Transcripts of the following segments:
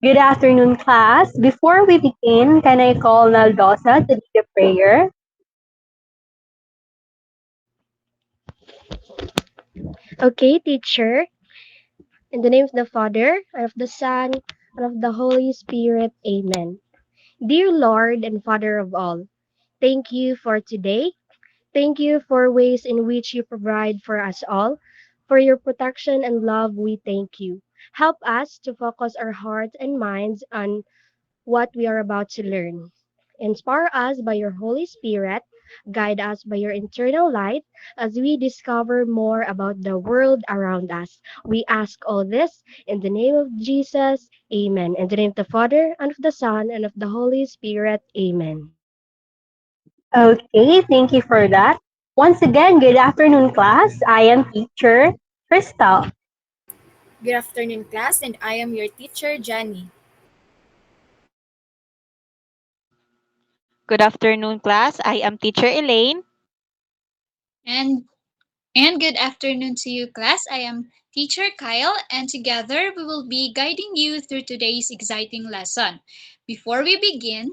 Good afternoon, class. Before we begin, can I call Naldosa to lead the prayer? Okay, teacher. In the name of the Father, and of the Son, and of the Holy Spirit. Amen. Dear Lord and Father of all, thank you for today. Thank you for ways in which you provide for us all. For your protection and love, we thank you. Help us to focus our hearts and minds on what we are about to learn. Inspire us by your Holy Spirit, guide us by your eternal light as we discover more about the world around us. We ask all this in the name of Jesus. Amen. In the name of the Father, and of the Son, and of the Holy Spirit. Amen. Okay, thank you for that. Once again, good afternoon, class. I am teacher Crystal. Good afternoon, class, and I am your teacher, Jenny. Good afternoon, class. I am Teacher Elaine. And and good afternoon to you, class. I am teacher Kyle, and together we will be guiding you through today's exciting lesson. Before we begin,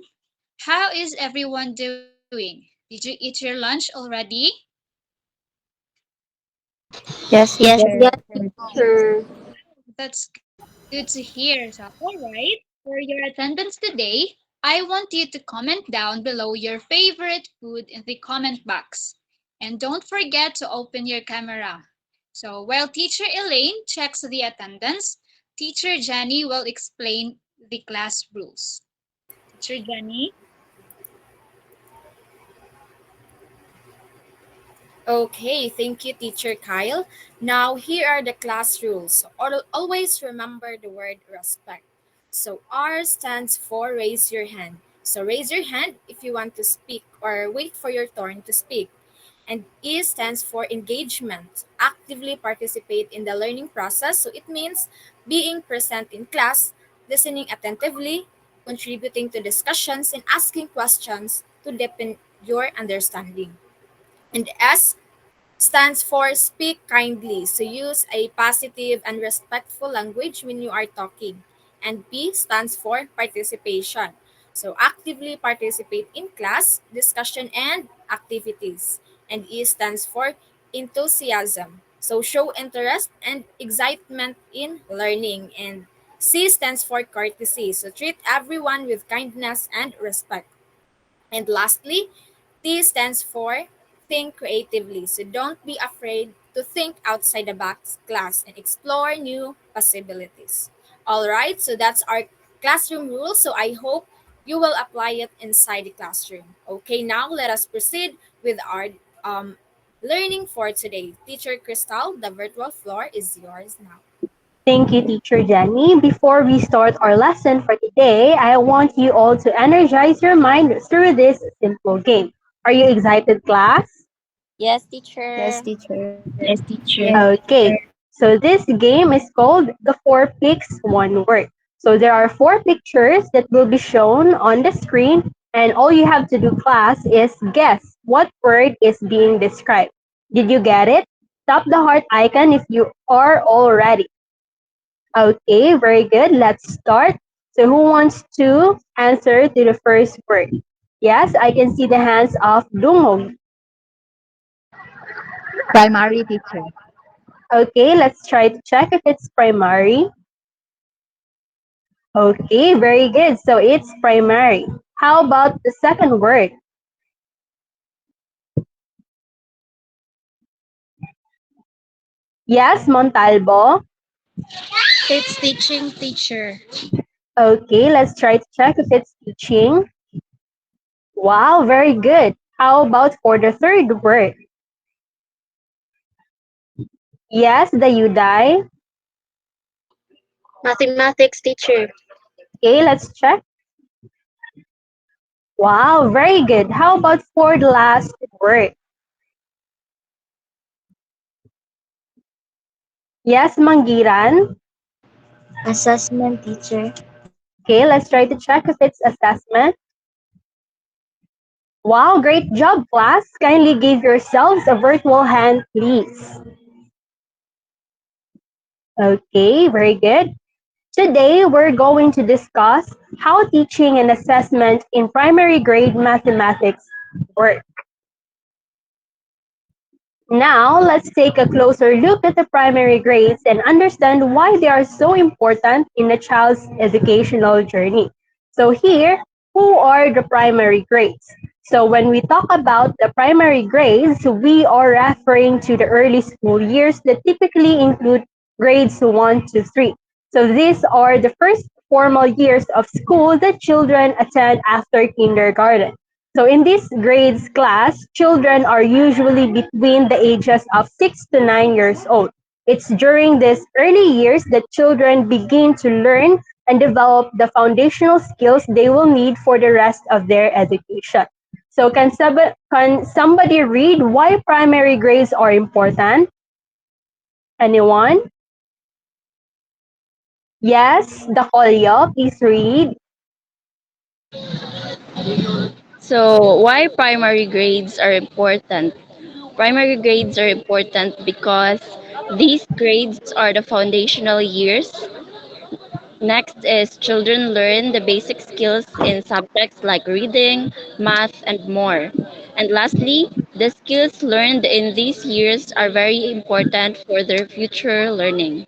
how is everyone doing? Did you eat your lunch already? Yes, Yes, teacher. teacher. That's good to hear. So, all right, for your attendance today, I want you to comment down below your favorite food in the comment box. And don't forget to open your camera. So, while Teacher Elaine checks the attendance, Teacher Jenny will explain the class rules. Teacher Jenny? Okay, thank you, teacher Kyle. Now, here are the class rules. Always remember the word respect. So, R stands for raise your hand. So, raise your hand if you want to speak or wait for your turn to speak. And E stands for engagement. Actively participate in the learning process. So, it means being present in class, listening attentively, contributing to discussions, and asking questions to deepen your understanding. And S stands for speak kindly. So use a positive and respectful language when you are talking. And P stands for participation. So actively participate in class, discussion, and activities. And E stands for enthusiasm. So show interest and excitement in learning. And C stands for courtesy. So treat everyone with kindness and respect. And lastly, T stands for think creatively. So don't be afraid to think outside the box class and explore new possibilities. All right, so that's our classroom rules. So I hope you will apply it inside the classroom. Okay, now let us proceed with our um, learning for today. Teacher Crystal, the virtual floor is yours now. Thank you, teacher Jenny. Before we start our lesson for today, I want you all to energize your mind through this simple game. Are you excited, class? Yes, Yes, teacher. teacher. Yes, teacher. Okay, so this game is called the four picks one word. So there are four pictures that will be shown on the screen, and all you have to do, class, is guess what word is being described. Did you get it? Tap the heart icon if you are all ready. Okay, very good. Let's start. So who wants to answer to the first word? Yes, I can see the hands of Dungog. Primary teacher. Okay, let's try to check if it's primary. Okay, very good. So it's primary. How about the second word? Yes, Montalvo. It's teaching, teacher. Okay, let's try to check if it's teaching. Wow, very good. How about for the third word? Yes, the Uday. Mathematics teacher. Okay, let's check. Wow, very good. How about for the last word? Yes, Mangiran. Assessment teacher. Okay, let's try to check if it's assessment. Wow, great job, class. Kindly give yourselves a virtual hand, please. Okay, very good. Today, we're going to discuss how teaching and assessment in primary grade mathematics work. Now, let's take a closer look at the primary grades and understand why they are so important in a child's educational journey. So here, who are the primary grades? So when we talk about the primary grades, we are referring to the early school years that typically include grades 1 to 3. So these are the first formal years of school that children attend after kindergarten. So in this grades class, children are usually between the ages of 6 to 9 years old. It's during these early years that children begin to learn and develop the foundational skills they will need for the rest of their education. So can somebody read why primary grades are important? Anyone? Yes, Dacolio, please read. So, why primary grades are important? Primary grades are important because these grades are the foundational years. Next is children learn the basic skills in subjects like reading, math, and more. And lastly, the skills learned in these years are very important for their future learning.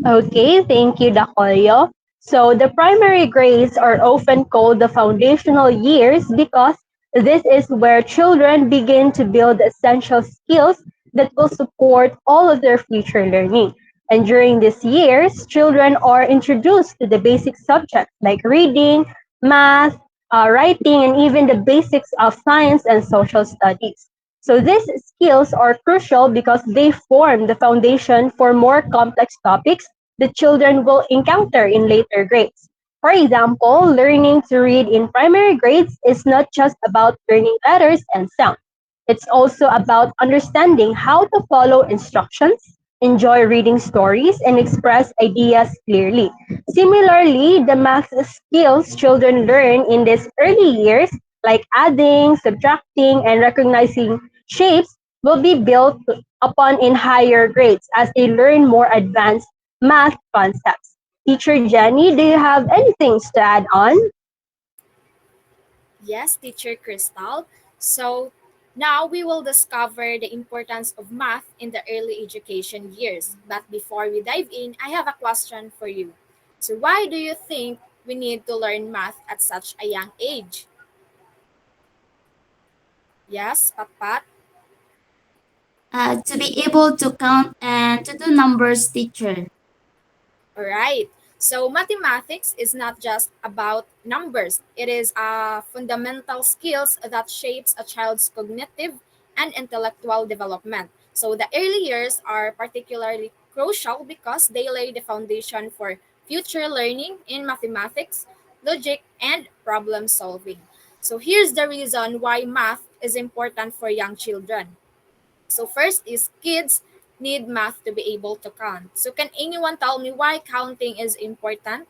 Okay, thank you, Dacolio. So the primary grades are often called the foundational years because this is where children begin to build essential skills that will support all of their future learning. And during these years, children are introduced to the basic subjects like reading, math, writing, and even the basics of science and social studies. So these skills are crucial because they form the foundation for more complex topics that children will encounter in later grades. For example, learning to read in primary grades is not just about learning letters and sound. It's also about understanding how to follow instructions, enjoy reading stories, and express ideas clearly. Similarly, the math skills children learn in these early years, like adding, subtracting, and recognizing shapes, will be built upon in higher grades as they learn more advanced math concepts. Teacher Jenny, do you have anything to add on? Yes, teacher Crystal. So now we will discover the importance of math in the early education years. But before we dive in, I have a question for you. So why do you think we need to learn math at such a young age? Yes, Pat Pat? To be able to count and to do numbers, teacher. All right. So mathematics is not just about numbers. It is a fundamental skills that shapes a child's cognitive and intellectual development. So the early years are particularly crucial because they lay the foundation for future learning in mathematics, logic, and problem solving. So here's the reason why math is important for young children. So first is kids need math to be able to count. So can anyone tell me why counting is important?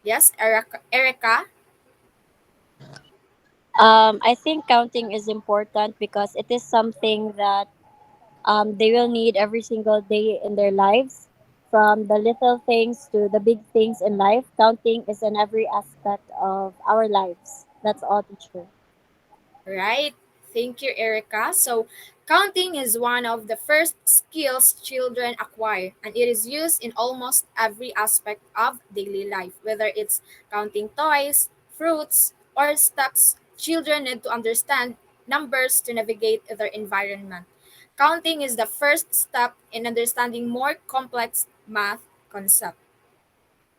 Yes, Erica. Erica? I think counting is important because it is something that they will need every single day in their lives. From the little things to the big things in life, counting is in every aspect of our lives. That's all, teacher. Right. Thank you, Erica. So, counting is one of the first skills children acquire, and it is used in almost every aspect of daily life, whether it's counting toys, fruits, or steps. Children need to understand numbers to navigate their environment. Counting is the first step in understanding more complex math concepts.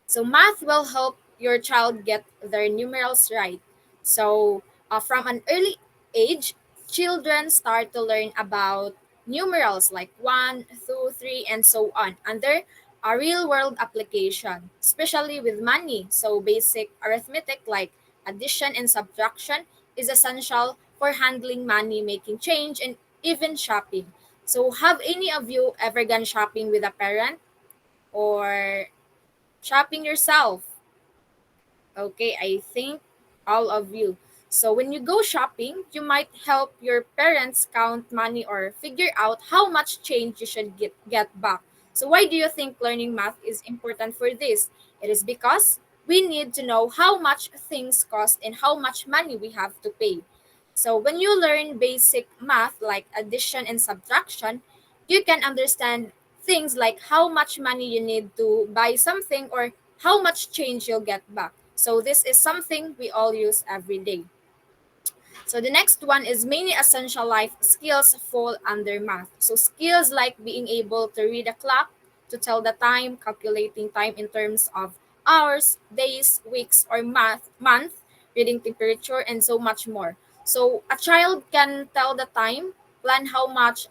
So math will help your child get their numerals right. So from an early age, children start to learn about numerals like 1, 2, 3, and so on under a real world application, especially with money. So basic arithmetic like addition and subtraction is essential for handling money, making change, and even shopping. So have any of you ever gone shopping with a parent or shopping yourself? Okay, I think all of you. So when you go shopping, you might help your parents count money or figure out how much change you should get back. So why do you think learning math is important for this? It is because we need to know how much things cost and how much money we have to pay. So when you learn basic math like addition and subtraction, you can understand things like how much money you need to buy something or how much change you'll get back. So this is something we all use every day. So the next one is many essential life skills fall under math. So skills like being able to read a clock, to tell the time, calculating time in terms of hours, days, weeks, or month, reading temperature, and so much more. So a child can tell the time, plan how much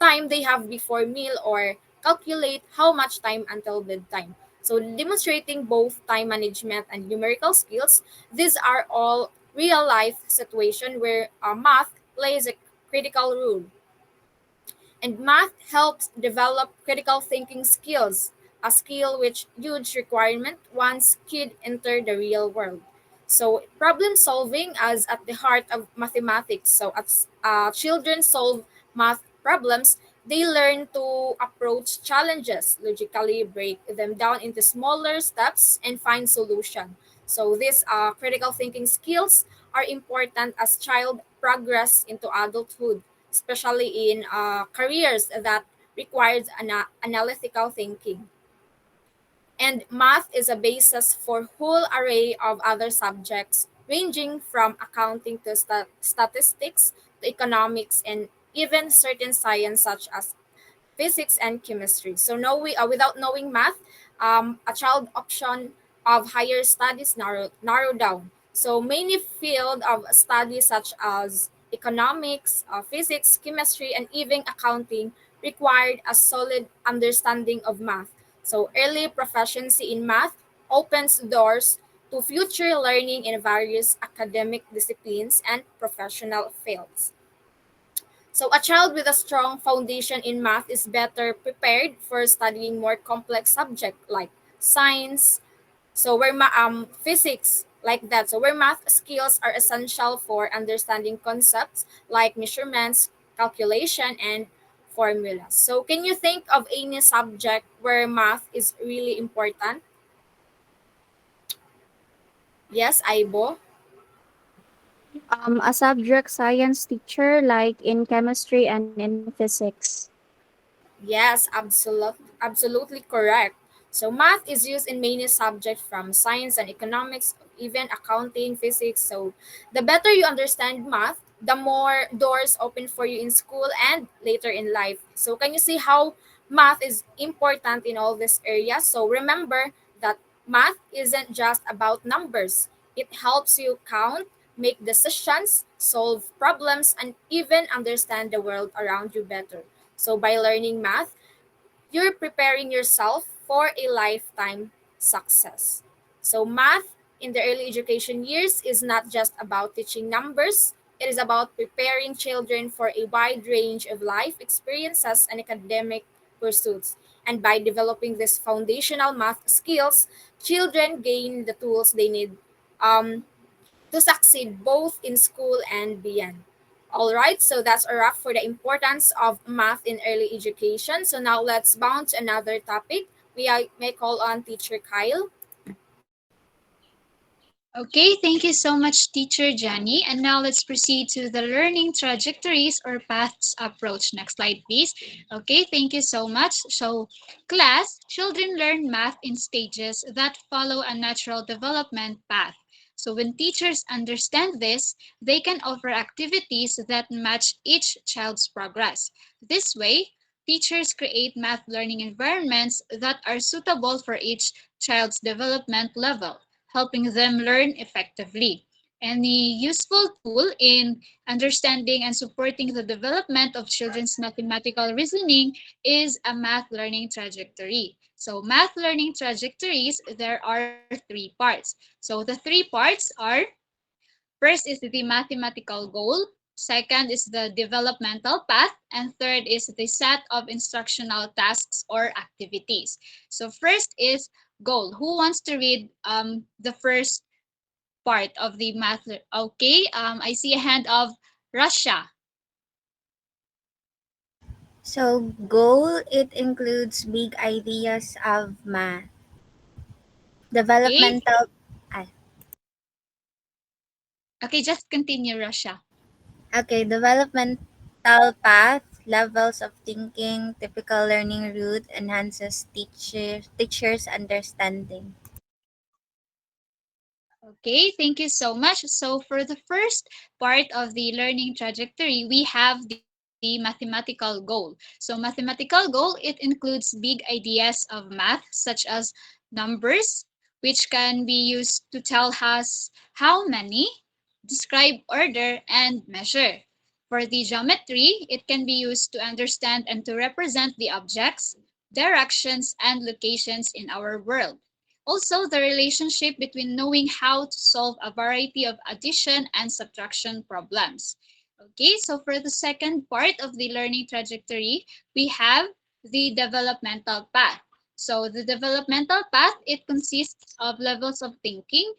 time they have before meal, or calculate how much time until bedtime. So demonstrating both time management and numerical skills, these are all real life situation where math plays a critical role. And math helps develop critical thinking skills, a skill which huge requirement once kids enter the real world. So problem solving as at the heart of mathematics. So as children solve math problems, they learn to approach challenges logically, break them down into smaller steps, and find solution. So these critical thinking skills are important as child progress into adulthood, especially in careers that requires analytical thinking. And math is a basis for whole array of other subjects ranging from accounting to statistics to economics and even certain science such as physics and chemistry. So without knowing math, a child option of higher studies narrow down. So many field of study such as economics, physics, chemistry, and even accounting required a solid understanding of math. So early proficiency in math opens doors to future learning in various academic disciplines and professional fields. So a child with a strong foundation in math is better prepared for studying more complex subjects like science, physics like that. So where math skills are essential for understanding concepts like measurements, calculation, and formulas. So can you think of any subject where math is really important? Yes, Aibo. A subject science teacher like in chemistry and in physics. Yes, absolutely correct. So math is used in many subjects from science and economics, even accounting, physics. So the better you understand math, the more doors open for you in school and later in life. So can you see how math is important in all these areas? So remember that math isn't just about numbers. It helps you count, make decisions, solve problems, and even understand the world around you better. So by learning math, you're preparing yourself for a lifetime success. So math in the early education years is not just about teaching numbers, it is about preparing children for a wide range of life experiences and academic pursuits. And by developing these foundational math skills, children gain the tools they need um, to succeed both in school and beyond. All right, so that's a wrap for the importance of math in early education. So now let's bounce to another topic. May call on teacher Kyle. Okay, thank you so much, Teacher Jenny. And now let's proceed to the learning trajectories or paths approach. Next slide, please. Okay, thank you so much. So, class, children learn math in stages that follow a natural development path. So, when teachers understand this, they can offer activities that match each child's progress. This way, teachers create math learning environments that are suitable for each child's development level, helping them learn effectively. Any useful tool in understanding and supporting the development of children's mathematical reasoning is a math learning trajectory. So math learning trajectories, there are three parts. So the three parts are: first is the mathematical goal, second is the developmental path, and third is the set of instructional tasks or activities. So first is goal. Who wants to read the first part of the math? Okay, I see a hand of Russia. So goal, it includes big ideas of math. Okay? Developmental ah, Okay, just continue, Russia. okay, developmental path, levels of thinking, typical learning route enhances teachers understanding. Okay, thank you so much. So for the first part of the learning trajectory, we have the mathematical goal. So mathematical goal, it includes big ideas of math, such as numbers, which can be used to tell us how many, describe order, and measure. For the geometry, it can be used to understand and to represent the objects, directions, and locations in our world. Also, the relationship between knowing how to solve a variety of addition and subtraction problems. Okay, so for the second part of the learning trajectory, we have the developmental path. So the developmental path, it consists of levels of thinking.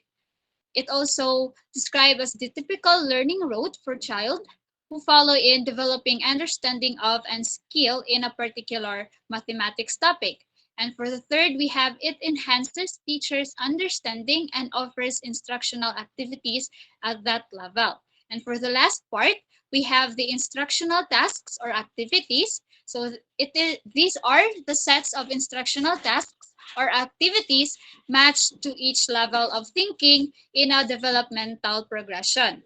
It also described as the typical learning road for child who follow in developing understanding of and skill in a particular mathematics topic. And for the third, we have it enhances teachers' understanding and offers instructional activities at that level. And for the last part, we have the instructional tasks or activities. So these are the sets of instructional tasks or activities matched to each level of thinking in a developmental progression.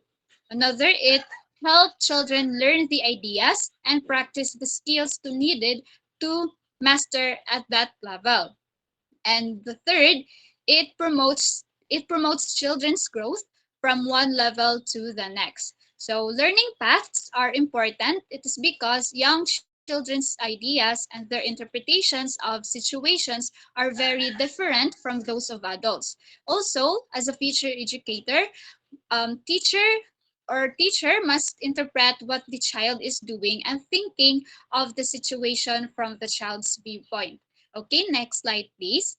Another, it helps children learn the ideas and practice the skills to needed to master at that level. And the third, it promotes children's growth from one level to the next. So learning paths are important. It is because young children's ideas and their interpretations of situations are very different from those of adults. Also, as a future educator, teacher must interpret what the child is doing and thinking of the situation from the child's viewpoint. Okay, next slide, please.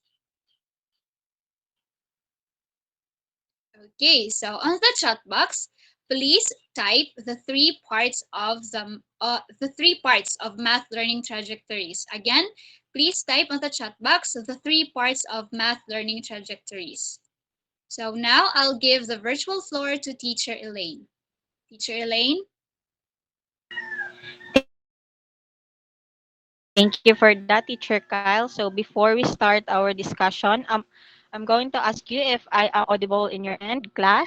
Okay, so on the chat box, please type the three parts of math learning trajectories. Again, please type on the chat box the three parts of math learning trajectories. So now I'll give the virtual floor to Teacher Elaine. Teacher Elaine? Thank you for that, Teacher Kyle. So before we start our discussion, I'm going to ask you if I am audible in your end, class.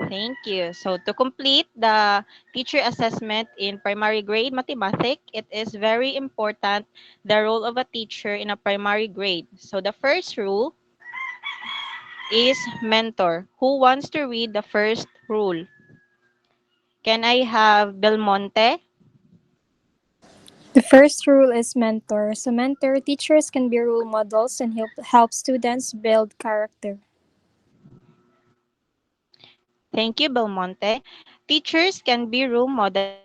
Thank you. So to complete the teacher assessment in primary grade mathematics, it is very important the role of a teacher in a primary grade. So the first rule is mentor. Who wants to read the first rule? Can I have Belmonte? The first rule is mentor. So mentor teachers can be role models and help students build character. Thank you, Belmonte. Teachers can be role models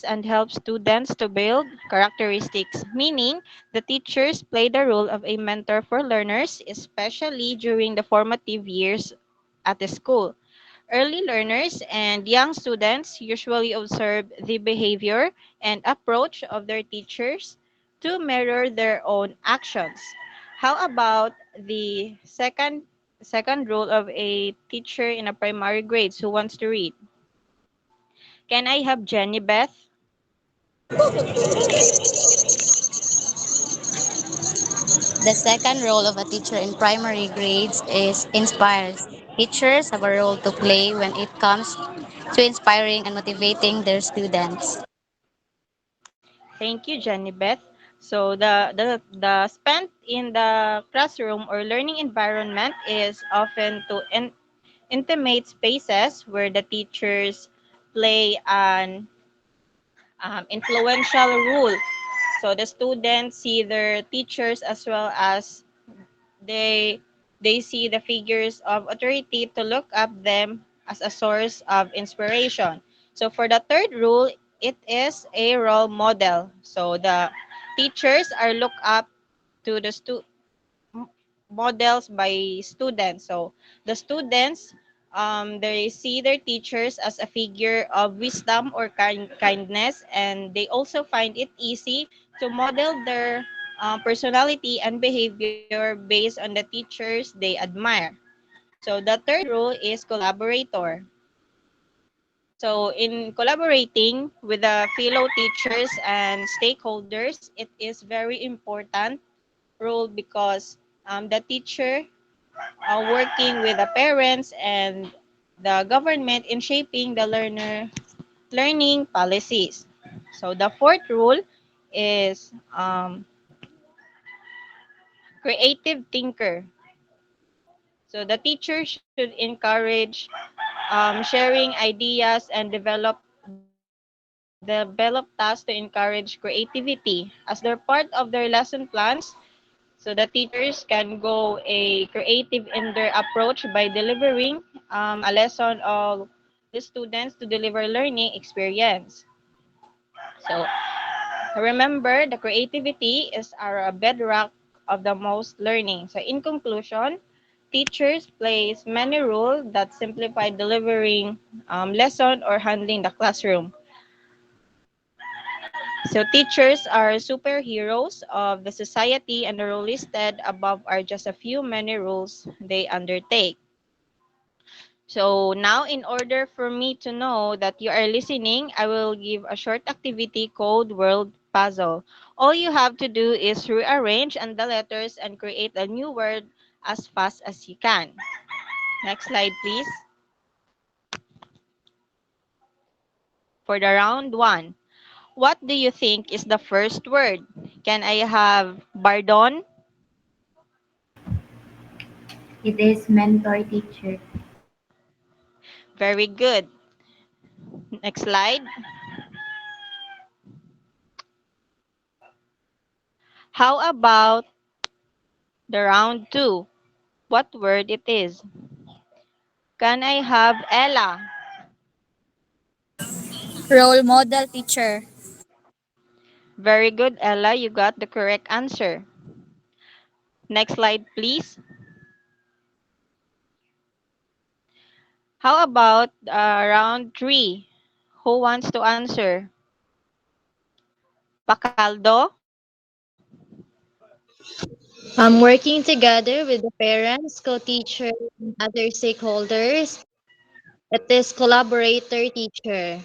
and help students to build characteristics, meaning the teachers play the role of a mentor for learners, especially during the formative years at the school. Early learners and young students usually observe the behavior and approach of their teachers to mirror their own actions. How about the second rule of a teacher in a primary grades who wants to read? Can I have Jenny Beth? The second role of a teacher in primary grades is inspires. Teachers have a role to play when it comes to inspiring and motivating their students. Thank you, Jenny Beth. So the spent in the classroom or learning environment is often to intimate spaces where the teachers play an influential role. So the students see their teachers as well as they they see the figures of authority to look up them as a source of inspiration. So for the third rule, it is a role model. So the teachers are looked up to the models by students. So the students They see their teachers as a figure of wisdom or kindness, and they also find it easy to model their personality and behavior based on the teachers they admire. So the third rule is collaborator. So in collaborating with the fellow teachers and stakeholders, it is very important role because the teacher working with the parents and the government in shaping the learning policies. So the fourth rule is creative thinker. So the teacher should encourage sharing ideas and develop tasks to encourage creativity as they're part of their lesson plans. So the teachers can go a creative in their approach by delivering a lesson of the students to deliver learning experience. So remember, the creativity is our bedrock of the most learning. So in conclusion, teachers plays many roles that simplify delivering lesson or handling the classroom. So teachers are superheroes of the society, and the role listed above are just a few many roles they undertake. So now, in order for me to know that you are listening, I will give a short activity called Word Puzzle. All you have to do is rearrange and the letters and create a new word as fast as you can. Next slide, please. For the round one, what do you think is the first word? Can I have Bardon? It is mentor teacher. Very good. Next slide. How about the round two? What word it is? Can I have Ella? Role model teacher. Very good, Ella. You got the correct answer. Next slide, please. How about round three? Who wants to answer? Pacaldo? Working together with the parents, co-teachers, and other stakeholders. It is collaborator teacher.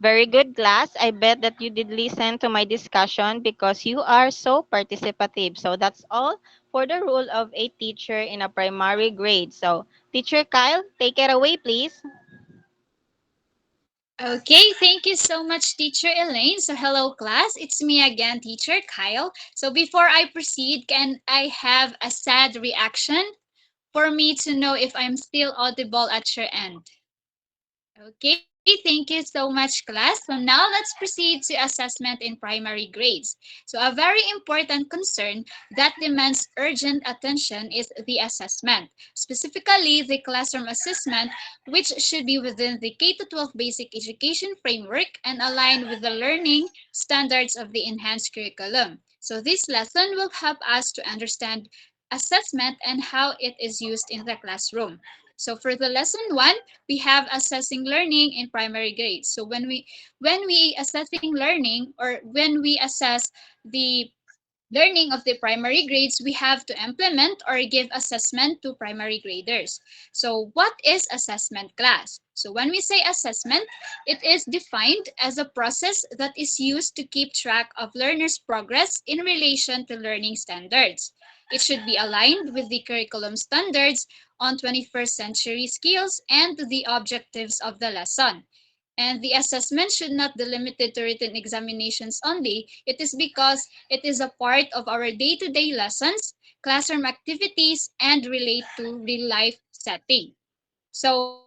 Very good, class. I bet that you did listen to my discussion because you are so participative. So that's all for the role of a teacher in a primary grade. So, Teacher Kyle, take it away, please. Okay, thank you so much, Teacher Elaine. So, hello, class. It's me again, Teacher Kyle. So, before I proceed, can I have a sad reaction for me to know if I'm still audible at your end? Okay, thank you so much, class. So now let's proceed to assessment in primary grades. So a very important concern that demands urgent attention is the assessment, specifically the classroom assessment, which should be within the K-12 basic education framework and aligned with the learning standards of the enhanced curriculum. So this lesson will help us to understand assessment and how it is used in the classroom. So for the lesson one, we have assessing learning in primary grades. So when we assessing learning or when we assess the learning of the primary grades, we have to implement or give assessment to primary graders. So what is assessment, class? So when we say assessment, it is defined as a process that is used to keep track of learners' progress in relation to learning standards. It should be aligned with the curriculum standards on 21st century skills and the objectives of the lesson. And the assessment should not be limited to written examinations only. It is because it is a part of our day-to-day lessons, classroom activities, and relate to real-life setting. So,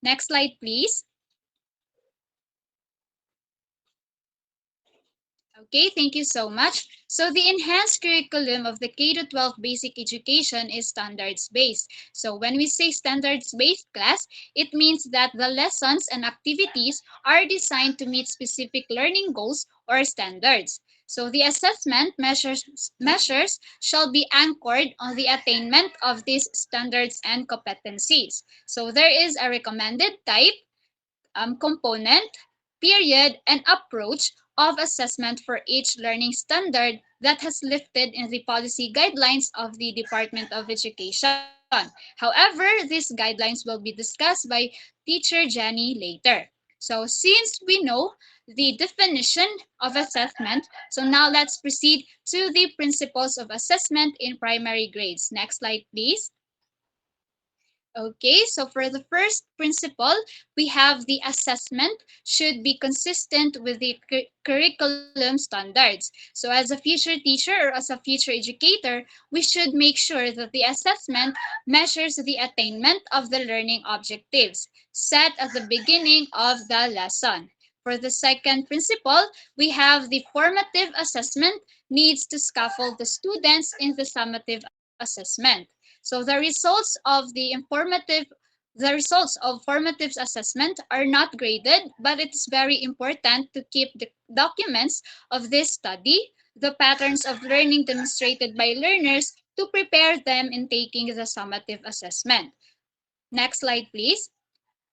next slide, please. Okay, thank you so much. So the enhanced curriculum of the K-12 basic education is standards-based. So when we say standards-based, class, it means that the lessons and activities are designed to meet specific learning goals or standards. So the assessment measures shall be anchored on the attainment of these standards and competencies. So there is a recommended type, component, period, and approach of assessment for each learning standard that has lifted in the policy guidelines of the Department of Education. However, these guidelines will be discussed by teacher Jenny later. So since we know the definition of assessment, so now let's proceed to the principles of assessment in primary grades. Next slide, please. Okay, so for the first principle, we have the assessment should be consistent with the curriculum standards. So as a future teacher or as a future educator, we should make sure that the assessment measures the attainment of the learning objectives set at the beginning of the lesson. For the second principle, we have the formative assessment needs to scaffold the students in the summative assessment. So the results of formative assessment are not graded, but it's very important to keep the documents of this study, the patterns of learning demonstrated by learners to prepare them in taking the summative assessment. Next slide, please.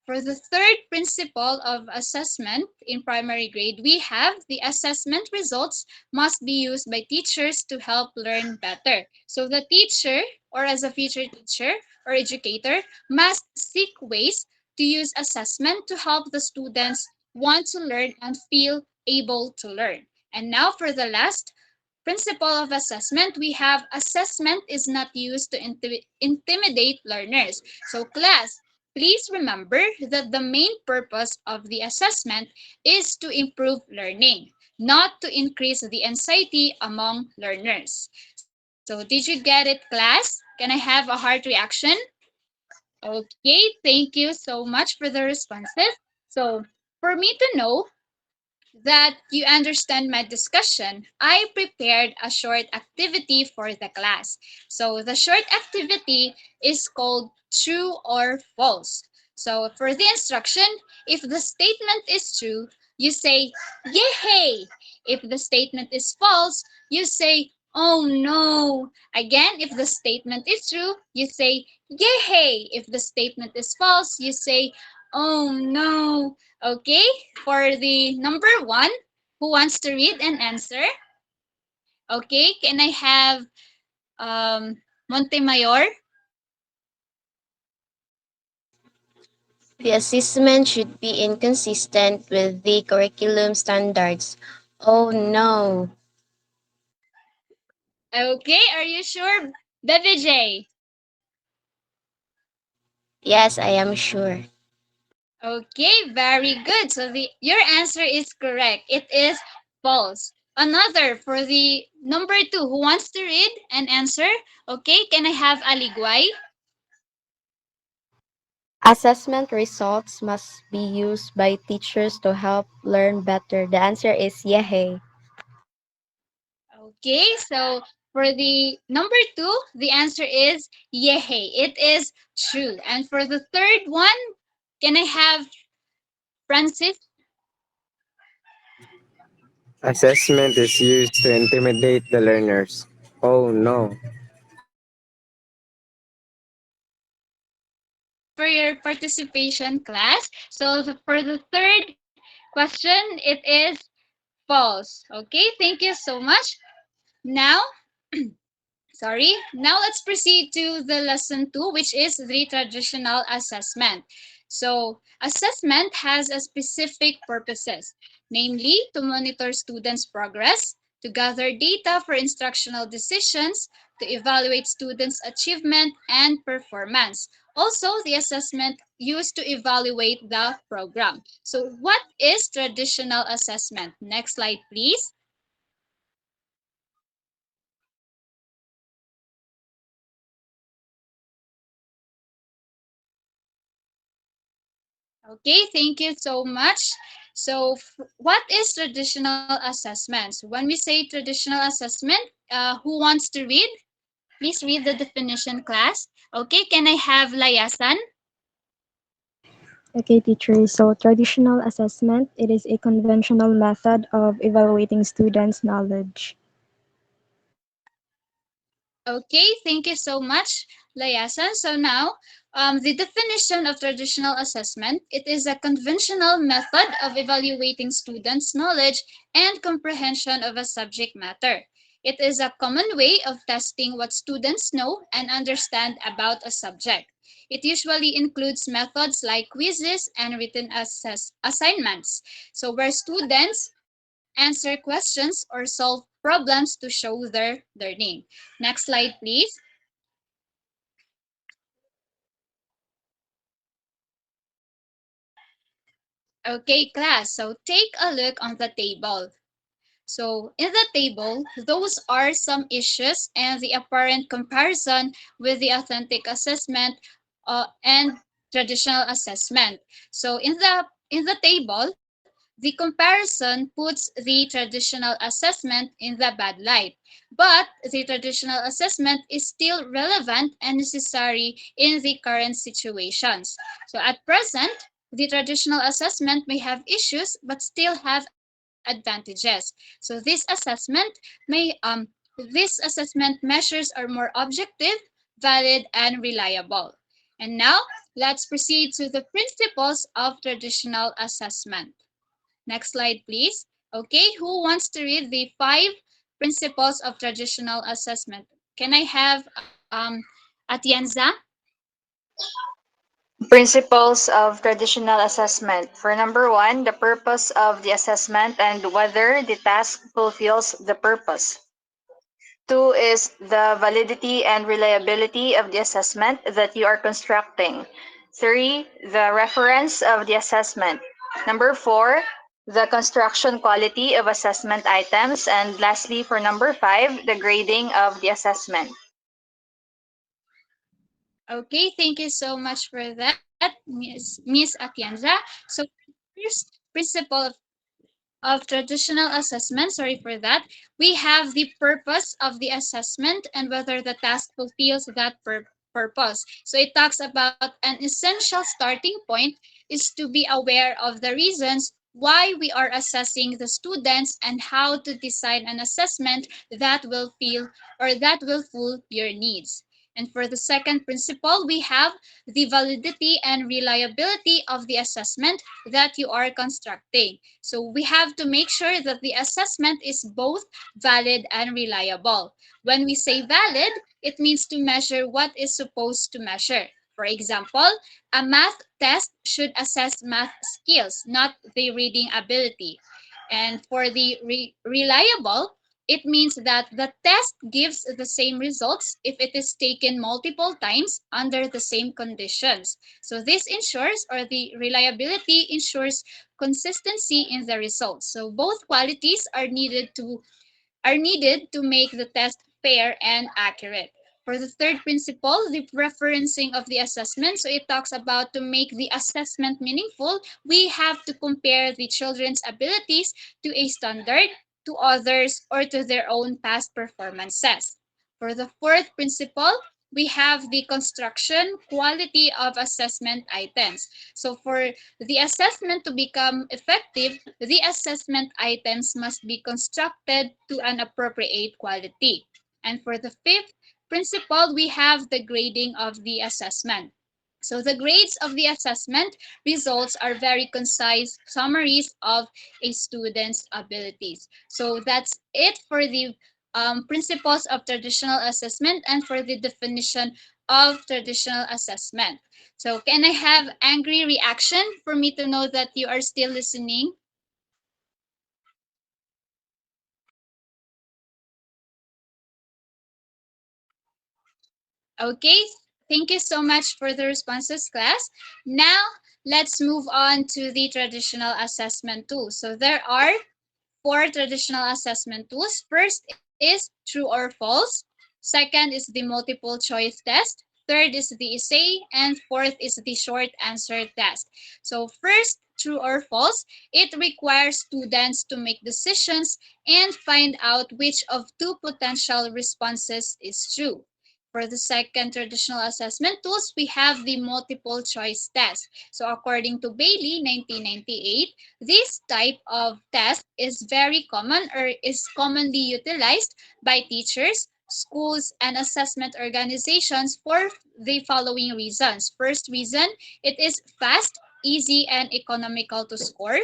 For the third principle of assessment in primary grade, we have the assessment results must be used by teachers to help learn better. So the teacher, or as a future teacher or educator, must seek ways to use assessment to help the students want to learn and feel able to learn. And now for the last principle of assessment, we have assessment is not used to intimidate learners. So class, please remember that the main purpose of the assessment is to improve learning, not to increase the anxiety among learners. So did you get it, class? Can I have a heart reaction? Okay, thank you so much for the responses. So for me to know that you understand my discussion, I prepared a short activity for the class. So the short activity is called true or false. So for the instruction, if the statement is true, you say, yay! If the statement is false, you say, oh no! Again, if the statement is true, you say, yay! If the statement is false, you say, oh no! Okay, for the number one, who wants to read and answer? Okay, can I have Montemayor? The assessment should be inconsistent with the curriculum standards. Oh no. Okay, are you sure? Bebe J. Yes, I am sure. Okay, very good. So your answer is correct. It is false. Another for the number two, who wants to read and answer? Okay, can I have Aligway? Assessment results must be used by teachers to help learn better. The answer is yay. Okay, so for the number two, the answer is yehey. It is true. And for the third one, can I have Francis? Assessment is used to intimidate the learners. Oh no. Thank you so much for your participation, class. So for the third question, it is false. Okay, thank you so much. Now, sorry. Now let's proceed to the lesson 2, which is the traditional assessment. So assessment has a specific purposes, namely to monitor students' progress, to gather data for instructional decisions, to evaluate students' achievement and performance. Also, the assessment used to evaluate the program. So what is traditional assessment? Next slide, please. Okay, thank you so much. So, what is traditional assessments? When we say traditional assessment, who wants to read? Please read the definition, class. Okay, can I have Layasan? Okay, teacher. So traditional assessment, it is a conventional method of evaluating students' knowledge. Okay, thank you so much, Layasan. So now, the definition of traditional assessment, it is a conventional method of evaluating students' knowledge and comprehension of a subject matter. It is a common way of testing what students know and understand about a subject. It usually includes methods like quizzes and written assignments. So where students answer questions or solve problems to show their learning. Next slide, please. Okay, class. So take a look on the table. So in the table, those are some issues and the apparent comparison with the authentic assessment and traditional assessment. So in the table, the comparison puts the traditional assessment in the bad light, but the traditional assessment is still relevant and necessary in the current situations. So at present, the traditional assessment may have issues but still have advantages. So this assessment measures are more objective, valid, and reliable. And now let's proceed to the principles of traditional assessment. Next slide, please. Okay, who wants to read the 5 principles of traditional assessment? Can I have Atienza? Principles of traditional assessment. For number one, the purpose of the assessment and whether the task fulfills the purpose. Two is the validity and reliability of the assessment that you are constructing. Three, the reference of the assessment. Number four, the construction quality of assessment items. And lastly, for number five, the grading of the assessment. Okay, thank you so much for that, Miss Atienza. So first principle of traditional assessment, sorry for that, we have the purpose of the assessment and whether the task fulfills that purpose. So it talks about an essential starting point is to be aware of the reasons why we are assessing the students and how to design an assessment that will feel or that will fill your needs. And for the second principle, we have the validity and reliability of the assessment that you are constructing. So we have to make sure that the assessment is both valid and reliable. When we say valid, it means to measure what is supposed to measure. For example, a math test should assess math skills, not the reading ability. And for the reliable, it means that the test gives the same results if it is taken multiple times under the same conditions. So this ensures, or the reliability ensures, consistency in the results. So both qualities are needed to make the test fair and accurate. For the third principle, the referencing of the assessment. So it talks about to make the assessment meaningful, we have to compare the children's abilities to a standard, to others, or to their own past performances. For the fourth principle, we have the construction quality of assessment items. So for the assessment to become effective, the assessment items must be constructed to an appropriate quality. And for the fifth principle, we have the grading of the assessment. So the grades of the assessment results are very concise summaries of a student's abilities. So that's it for the principles of traditional assessment and for the definition of traditional assessment. So can I have angry reaction for me to know that you are still listening? Okay, thank you so much for the responses, class. Now, let's move on to the traditional assessment tools. So there are 4 traditional assessment tools. First is true or false. Second is the multiple choice test. Third is the essay. And fourth is the short answer test. So first, true or false, it requires students to make decisions and find out which of 2 potential responses is true. For the second traditional assessment tools, we have the multiple choice test. So according to Bailey, 1998, this type of test is very common or is commonly utilized by teachers, schools, and assessment organizations for the following reasons. First reason, it is fast, easy, and economical to score.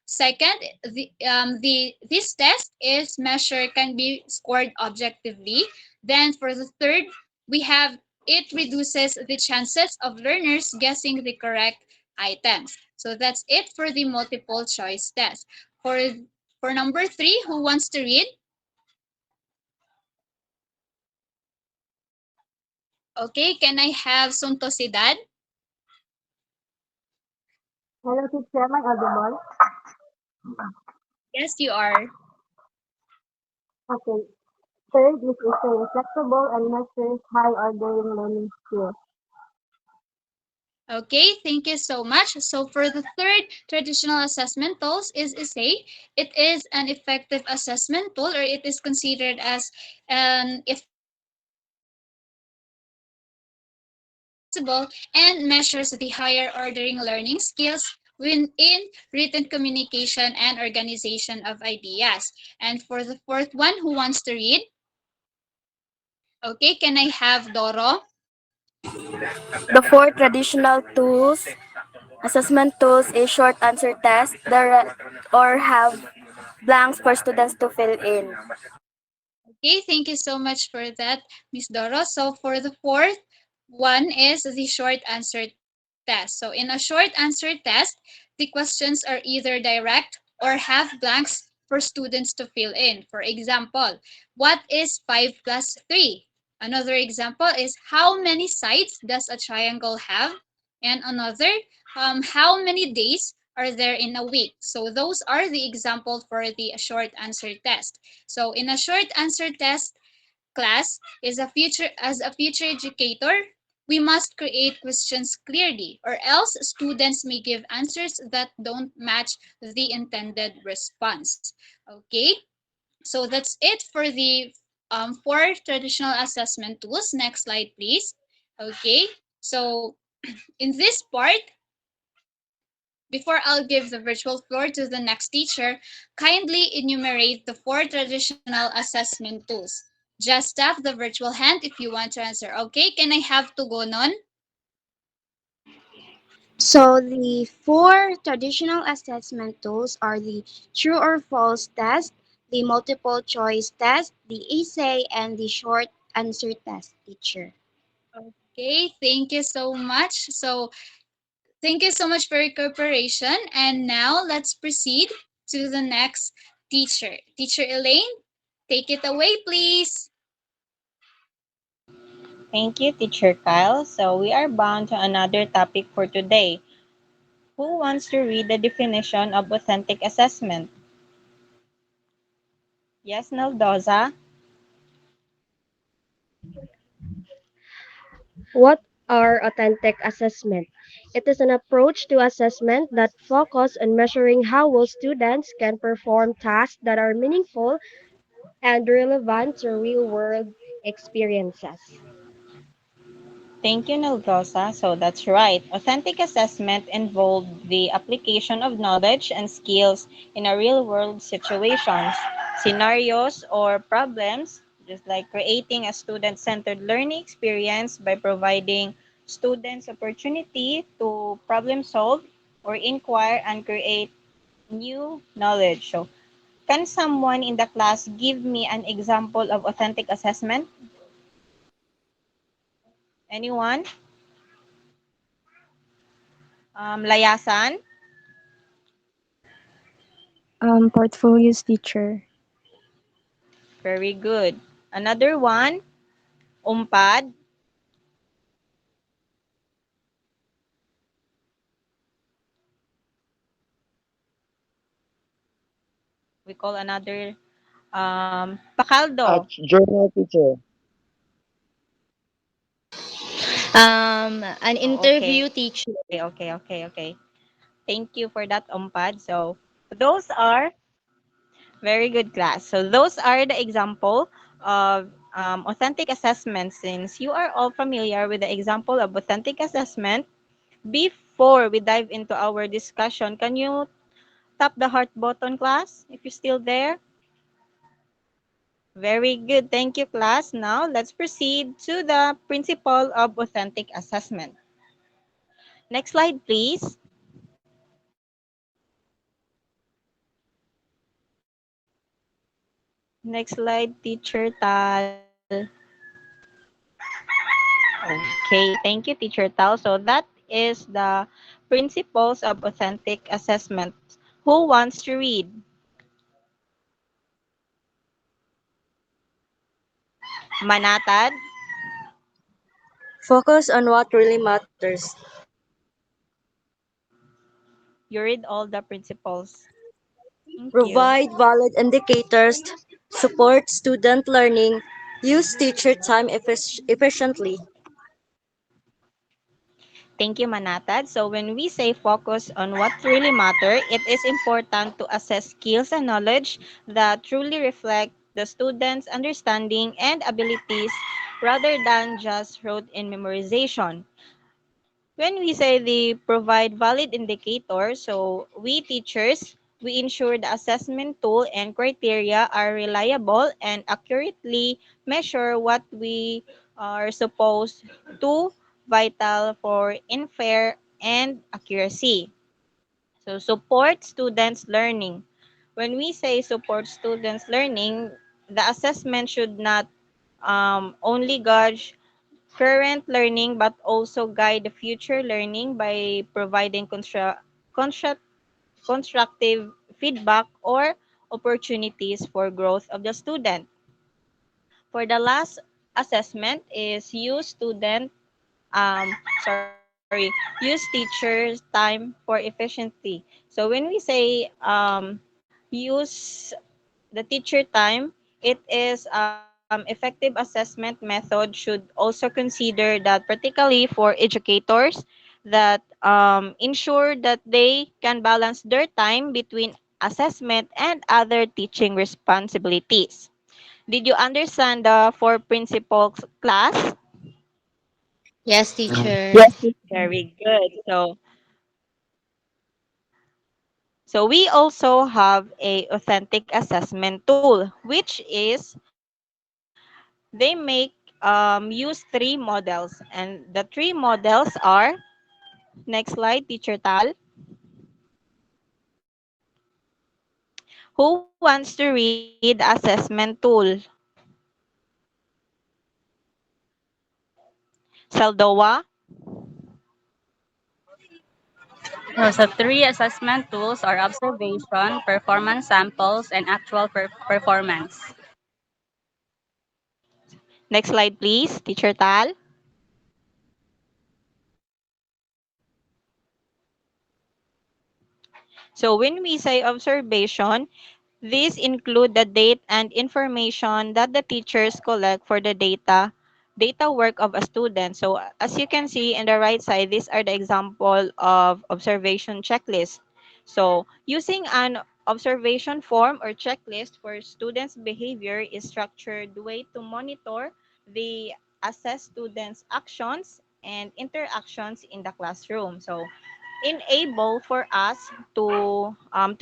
Second, this test is measure can be scored objectively. Then for the third, we have it reduces the chances of learners guessing the correct items. So that's it for the multiple choice test. For number 3, who wants to read? Okay, can I have Suntosidad? Hello, teacher. Am I audible? Yes, you are. Okay. Third is essay, flexible and measures high ordering learning skills. Okay, thank you so much. So for the third traditional assessment tools is essay. It is an effective assessment tool, or it is considered as an effective assessment tool because it is flexible and measures the higher ordering learning skills in written communication and organization of ideas. And for the fourth one, who wants to read? Okay, can I have Doro? The four traditional tools, assessment tools is short answer test, or have blanks for students to fill in. Okay, thank you so much for that, Miss Doro. So for the fourth one is the short answer test. So in a short answer test, the questions are either direct or have blanks for students to fill in. For example, what is 5 plus 3? Another example is how many sides does a triangle have? And another, how many days are there in a week? So those are the example for the short answer test. So in a short answer test class as a future educator, we must create questions clearly or else students may give answers that don't match the intended response. Okay? So that's it for the four traditional assessment tools. Next slide, please. Okay? So in this part, before I'll give the virtual floor to the next teacher, kindly enumerate the four traditional assessment tools. Just tap the virtual hand if you want to answer. Okay, can I have to go on? So the four traditional assessment tools are the true or false test, the multiple choice test, the essay, and the short answer test, teacher. Okay, thank you so much. So thank you so much for your cooperation. And now let's proceed to the next teacher. Teacher Elaine, take it away, please. Thank you, Teacher Kyle. So we are bound to another topic for today. Who wants to read the definition of authentic assessment? Yes, Naldoza? What are authentic assessment? It is an approach to assessment that focuses on measuring how well students can perform tasks that are meaningful and relevant to real-world experiences. Thank you, Naldoza. So that's right. Authentic assessment involved the application of knowledge and skills in a real-world situations, scenarios, or problems, just like creating a student-centered learning experience by providing students opportunity to problem solve or inquire and create new knowledge. So, can someone in the class give me an example of authentic assessment? Anyone? Layasan? Portfolios teacher. Very good. Another one, umpad. We call another pakaldo. Journal teacher. An Oh, okay. interview teacher. Okay. Thank you for that, umpad. So, those are very good class. So, those are the example of authentic assessment. Since you are all familiar with the example of authentic assessment, before we dive into our discussion, can you tap the heart button, class, if you're still there? Very good. Thank you, class. Now, let's proceed to the principle of authentic assessment. Next slide, please. Next slide, teacher Tal. Okay, thank you, teacher Tal. So that is the principles of authentic assessment. Who wants to read? Manatad? Focus on what really matters. You read all the principles. Thank you. Provide valid indicators. Support student learning. Use teacher time efficiently. Thank you, Manatad. So when we say focus on what really matter, it is important to assess skills and knowledge that truly reflect the student's understanding and abilities rather than just rote in memorization. When we say they provide valid indicators, so we teachers, we ensure the assessment tool and criteria are reliable and accurately measure what we are supposed to vital for infer and accuracy. So support students learning. When we say support students learning, the assessment should not only gauge current learning but also guide the future learning by providing construct, constructive feedback or opportunities for growth of the student. For the last assessment is use student sorry, use teachers time for efficiency. So when we say use the teacher time, it is effective assessment method should also consider that particularly for educators that ensure that they can balance their time between assessment and other teaching responsibilities. Did you understand the four principles, class? Yes, teacher. Yes. Very good. So we also have a authentic assessment tool, which is they make use three models, and the three models are, next slide, teacher Tal. Who wants to read assessment tool? Saldoa? So three assessment tools are observation, performance samples, and actual performance. Next slide, please, teacher Tal. So when we say observation, these include the date and information that the teachers collect for the data work of a student. So as you can see in the right side, these are the example of observation checklist. So using an observation form or checklist for students' behavior is structured way to monitor the assess students' actions and interactions in the classroom. So enable for us to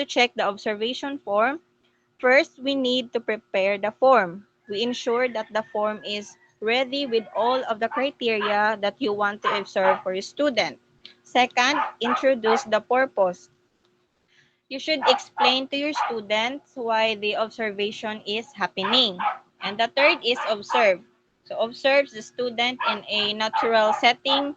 check the observation form. First, we need to prepare the form. We ensure that the form is ready with all of the criteria that you want to observe for your student. Second, introduce the purpose. You should explain to your students why the observation is happening. And the third is observe. So observe the student in a natural setting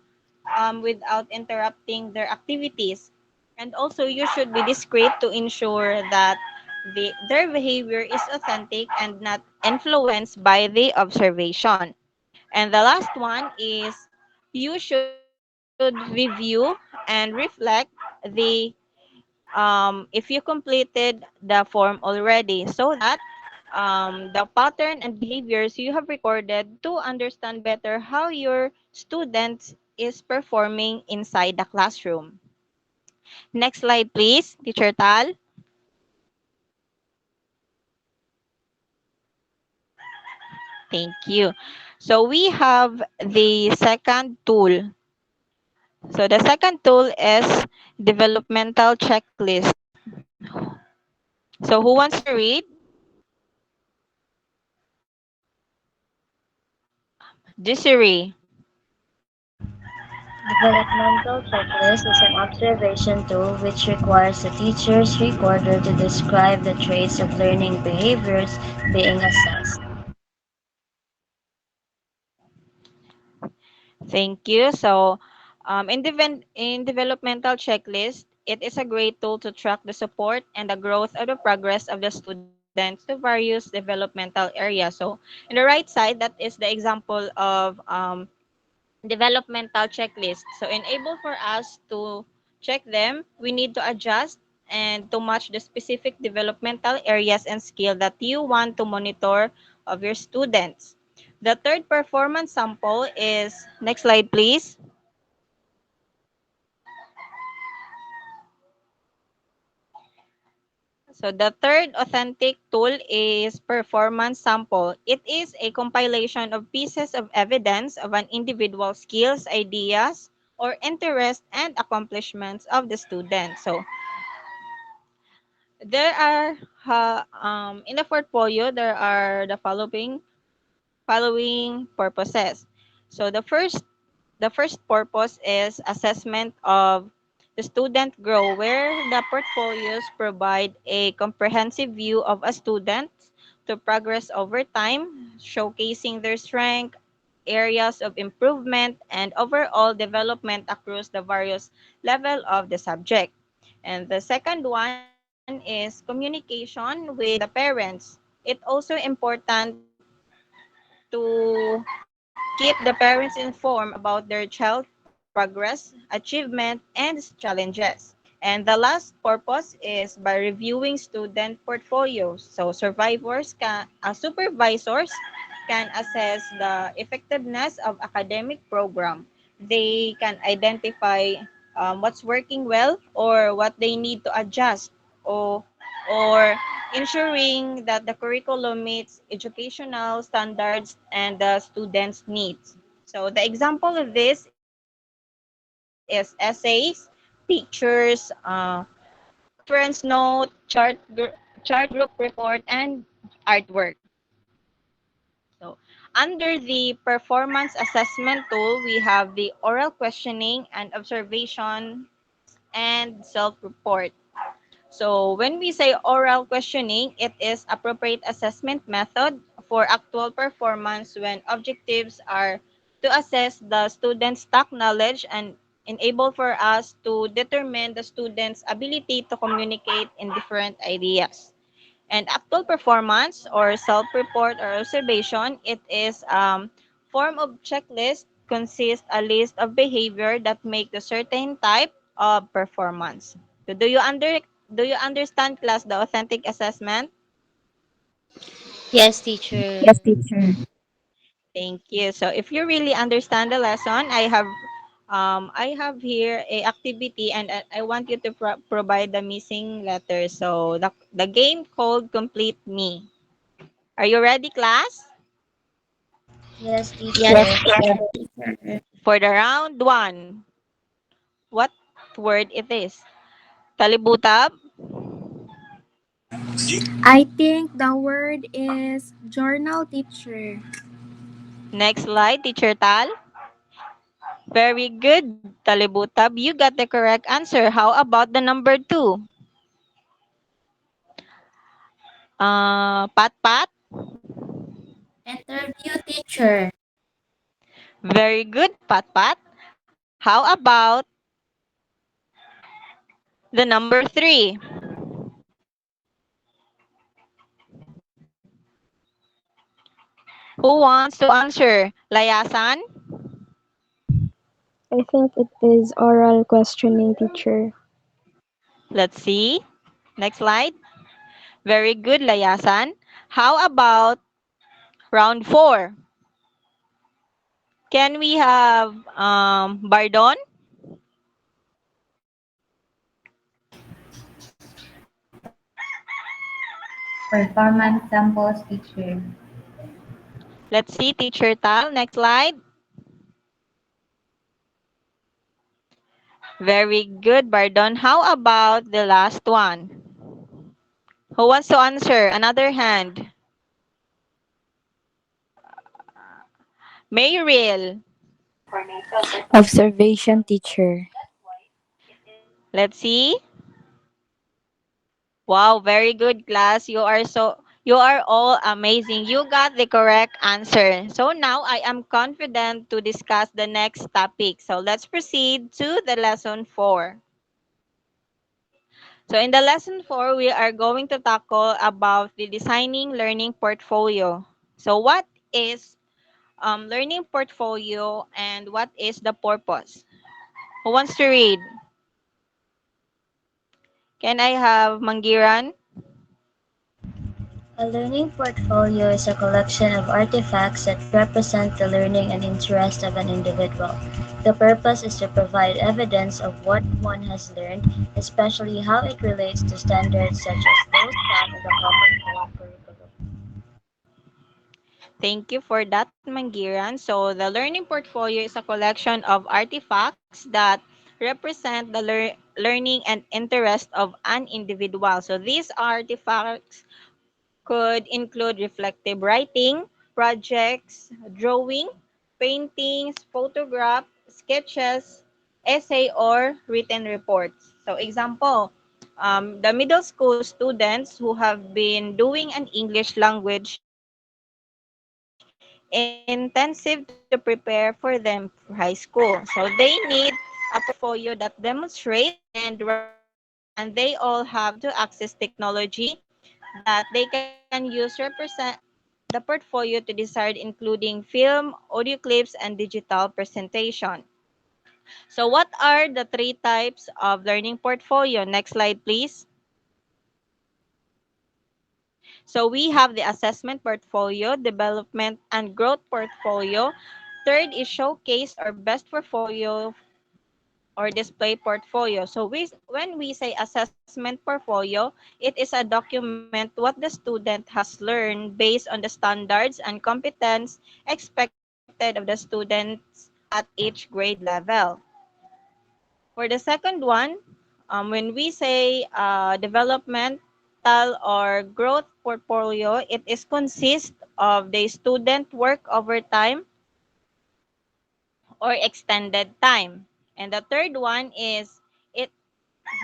without interrupting their activities. And also, you should be discreet to ensure that their behavior is authentic and not influenced by the observation. And the last one is you should review and reflect the if you completed the form already so that the pattern and behaviors you have recorded to understand better how your students is performing inside the classroom. Next slide, please, teacher Tal. Thank you. So we have the second tool. So the second tool is developmental checklist. So who wants to read? Desiree. Developmental checklist is an observation tool which requires a teacher's recorder to describe the traits of learning behaviors being assessed. Thank you. So in developmental checklist, it is a great tool to track the support and the growth of the progress of the students to various developmental areas. So in the right side, that is the example of developmental checklist. So enable for us to check them, we need to adjust and to match the specific developmental areas and skill that you want to monitor of your students. The third performance sample is, next slide please. So the third authentic tool is performance sample. It is a compilation of pieces of evidence of an individual skills, ideas, or interest and accomplishments of the student. So there are in the portfolio there are the following purposes. So the first purpose is assessment of the student grow, where the portfolios provide a comprehensive view of a student to progress over time, showcasing their strength, areas of improvement, and overall development across the various level of the subject. And the second one is communication with the parents. It also important to keep the parents informed about their child's progress, achievement, and challenges. And the last purpose is by reviewing student portfolios. So supervisors can assess the effectiveness of academic program. They can identify what's working well or what they need to adjust, or ensuring that the curriculum meets educational standards and the students' needs. So the example of this is essays, pictures, reference note, chart group report, and artwork. So under the performance assessment tool, we have the oral questioning and observation and self-report. So when we say oral questioning, it is appropriate assessment method for actual performance when objectives are to assess the student's stock knowledge and enable for us to determine the student's ability to communicate in different ideas. And actual performance or self-report or observation, it is form of checklist consists a list of behavior that make the certain type of performance. So do you understand class the authentic assessment? Yes, teacher. Yes, teacher. Thank you. So if you really understand the lesson, I have here a activity and I want you to provide the missing letters. So the game called Complete Me. Are you ready, class? Yes, Yes, teacher. Yes, teacher. teacher. For the round one, what word it is? Talibutab? I think the word is journal, teacher. Next slide, Teacher Tal. Very good, Talibutab. You got the correct answer. How about the number two? Pat Pat? Interview, teacher. Very good, Pat Pat. How about the number three? Who wants to answer? Layasan? I think it is oral questioning, teacher. Let's see. Next slide. Very good, Layasan. How about round four? Can we have Bardon? Performance samples, teacher. Let's see, Teacher Tal. Next slide. Very good, Bardon. How about the last one? Who wants to answer? Another hand. Mayril. Observation teacher. Let's see. Wow, very good class. You are all amazing. You got the correct answer. So now I am confident to discuss the next topic. So let's proceed to the lesson 4. So in the lesson 4, we are going to tackle about the designing learning portfolio. So what is learning portfolio and what is the purpose? Who wants to read? Can I have Manggiran? A learning portfolio is a collection of artifacts that represent the learning and interest of an individual. The purpose is to provide evidence of what one has learned, especially how it relates to standards such as those found in the Common Core curriculum. Thank you for that, Manggiran. So the learning portfolio is a collection of artifacts that represent the learning and interest of an individual. So these artifacts could include reflective writing, projects, drawing, paintings, photographs, sketches, essay, or written reports. So example, the middle school students who have been doing an English language intensive to prepare for them for high school. So they need a portfolio that demonstrates and represent, and they all have to access technology that they can use represent the portfolio to decide including film, audio clips, and digital presentation. So what are the three types of learning portfolio? Next slide, please. So we have the assessment portfolio, development and growth portfolio. Third is showcase or best portfolio or display portfolio. So when we say assessment portfolio, it is a document what the student has learned based on the standards and competence expected of the students at each grade level. For the second one, when we say developmental or growth portfolio, it is consist of the student work over time or extended time. And the third one is it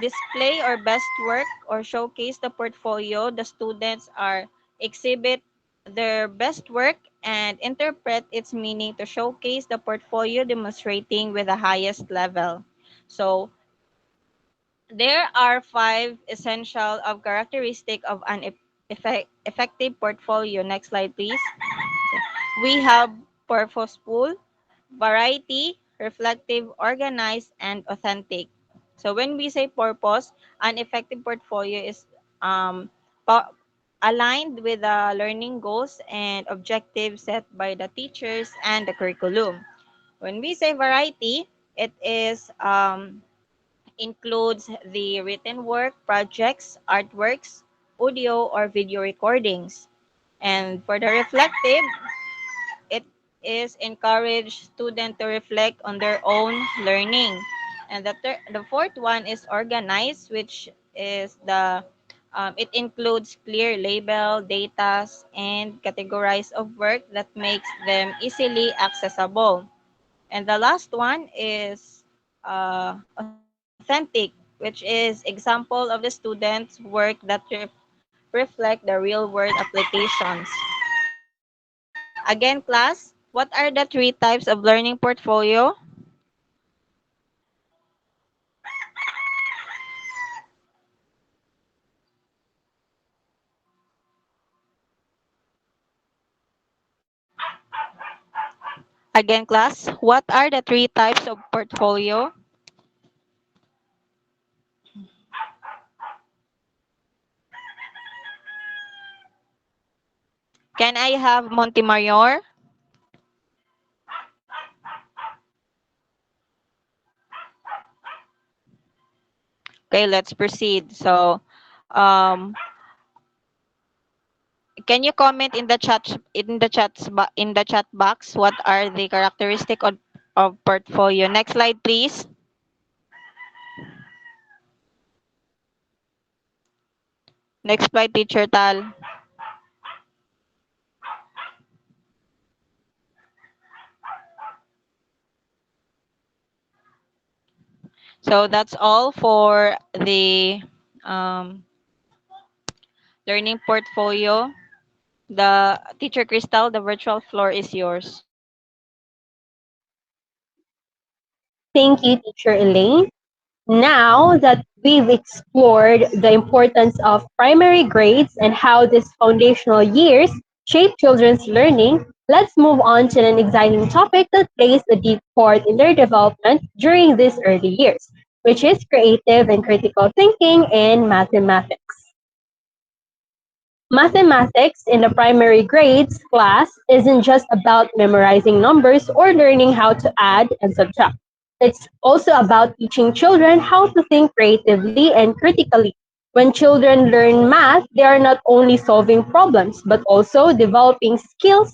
display or best work or showcase the portfolio. The students are exhibit their best work and interpret its meaning to showcase the portfolio demonstrating with the highest level. So there are 5 essential of characteristic of an effective portfolio. Next slide, please. We have purposeful, variety, reflective, organized, and authentic. So when we say purpose, an effective portfolio is um, po- aligned with the learning goals and objectives set by the teachers and the curriculum. When we say variety, it is includes the written work, projects, artworks, audio or video recordings. And for the reflective, it is encourage students to reflect on their own learning. And the fourth one is organized, which is it includes clear label, data, and categorize of work that makes them easily accessible. And the last one is authentic, which is example of the students' work that reflect the real world applications. Again, class, what are the three types of learning portfolio? Again, class, what are the three types of portfolio? Can I have Montemayor? Okay, let's proceed. So, um, Can you comment in the chat box what are the characteristic of portfolio? Next slide, please. Next slide, Teacher Tal. So that's all for the um, learning portfolio. The Teacher Crystal, the virtual floor is yours. Thank you, Teacher Elaine. Now that we've explored the importance of primary grades and how these foundational years shape children's learning, let's move on to an exciting topic that plays a deep part in their development during these early years, which is creative and critical thinking and mathematics. Mathematics in the primary grades class isn't just about memorizing numbers or learning how to add and subtract. It's also about teaching children how to think creatively and critically. When children learn math, they are not only solving problems, but also developing skills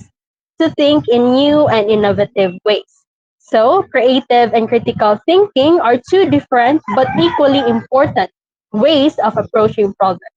to think in new and innovative ways. So, creative and critical thinking are two different but equally important ways of approaching problems.